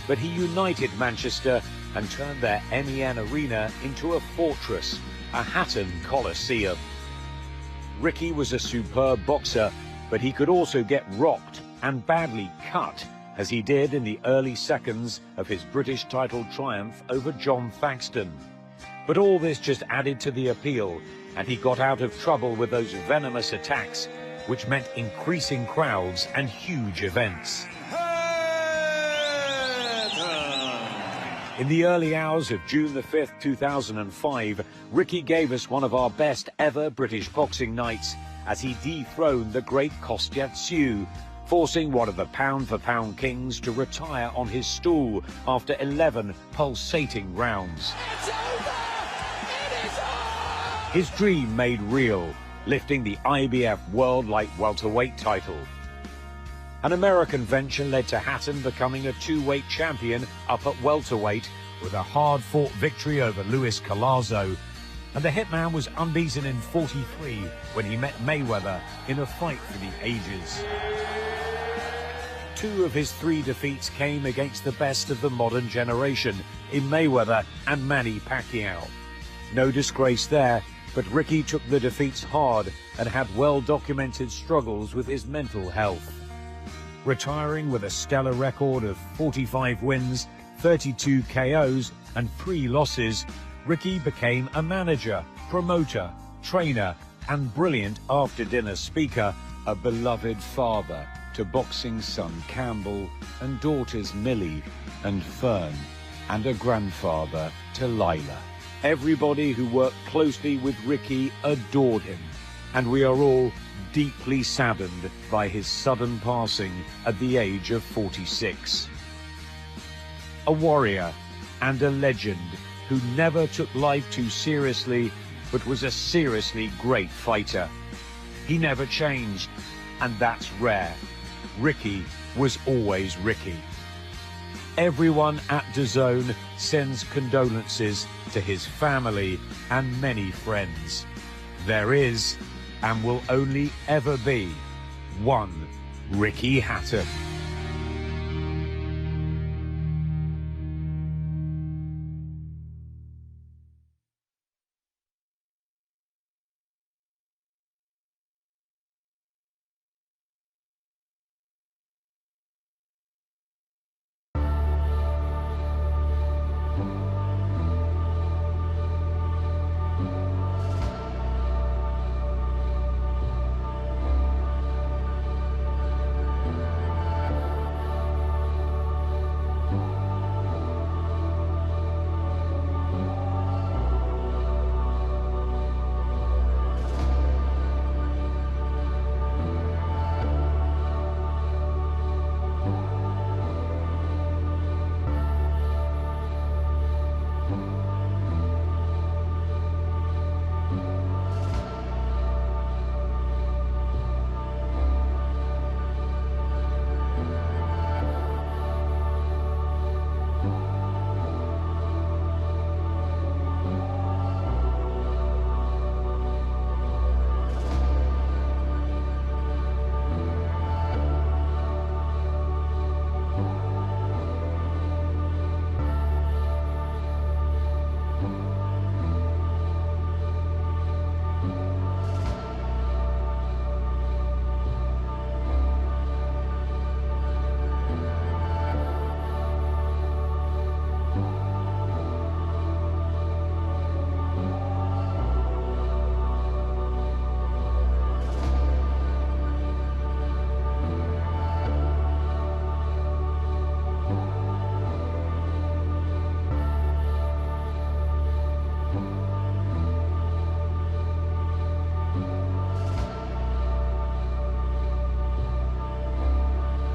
but he united Manchester and turned their MEN Arena into a fortress, a Hatton Coliseum. Ricky was a superb boxer, but he could also get rocked and badly cut, as he did in the early seconds of his British title triumph over John Thaxton. But all this just added to the appeal, and he got out of trouble with those venomous attacks, which meant increasing crowds and huge events. In the early hours of June the 5th, 2005, Ricky gave us one of our best ever British boxing nights as he dethroned the great Kostya Tszyu, forcing one of the pound-for-pound kings to retire on his stool after 11 pulsating rounds. It's over! It is on! His dream made real, lifting the IBF World Light Welterweight title. An American venture led to Hatton becoming a two-weight champion up at welterweight with a hard-fought victory over Luis Collazo, and the hitman was unbeaten in 43 when he met Mayweather in a fight for the ages. 2 of his 3 defeats came against the best of the modern generation in Mayweather and Manny Pacquiao. No disgrace there, but Ricky took the defeats hard and had well-documented struggles with his mental health. Retiring with a stellar record of 45 wins, 32 KOs and 3 losses, Ricky became a manager, promoter, trainer and brilliant after-dinner speaker, a beloved father to boxing son Campbell and daughters Millie and Fern, and a grandfather to Lila. Everybody who worked closely with Ricky adored him, and we are all deeply saddened by his sudden passing at the age of 46. A warrior and a legend who never took life too seriously, but was a seriously great fighter. He never changed, and that's rare. Ricky was always Ricky. Everyone at DAZN sends condolences to his family and many friends. There is, and will only ever be, one Ricky Hatton.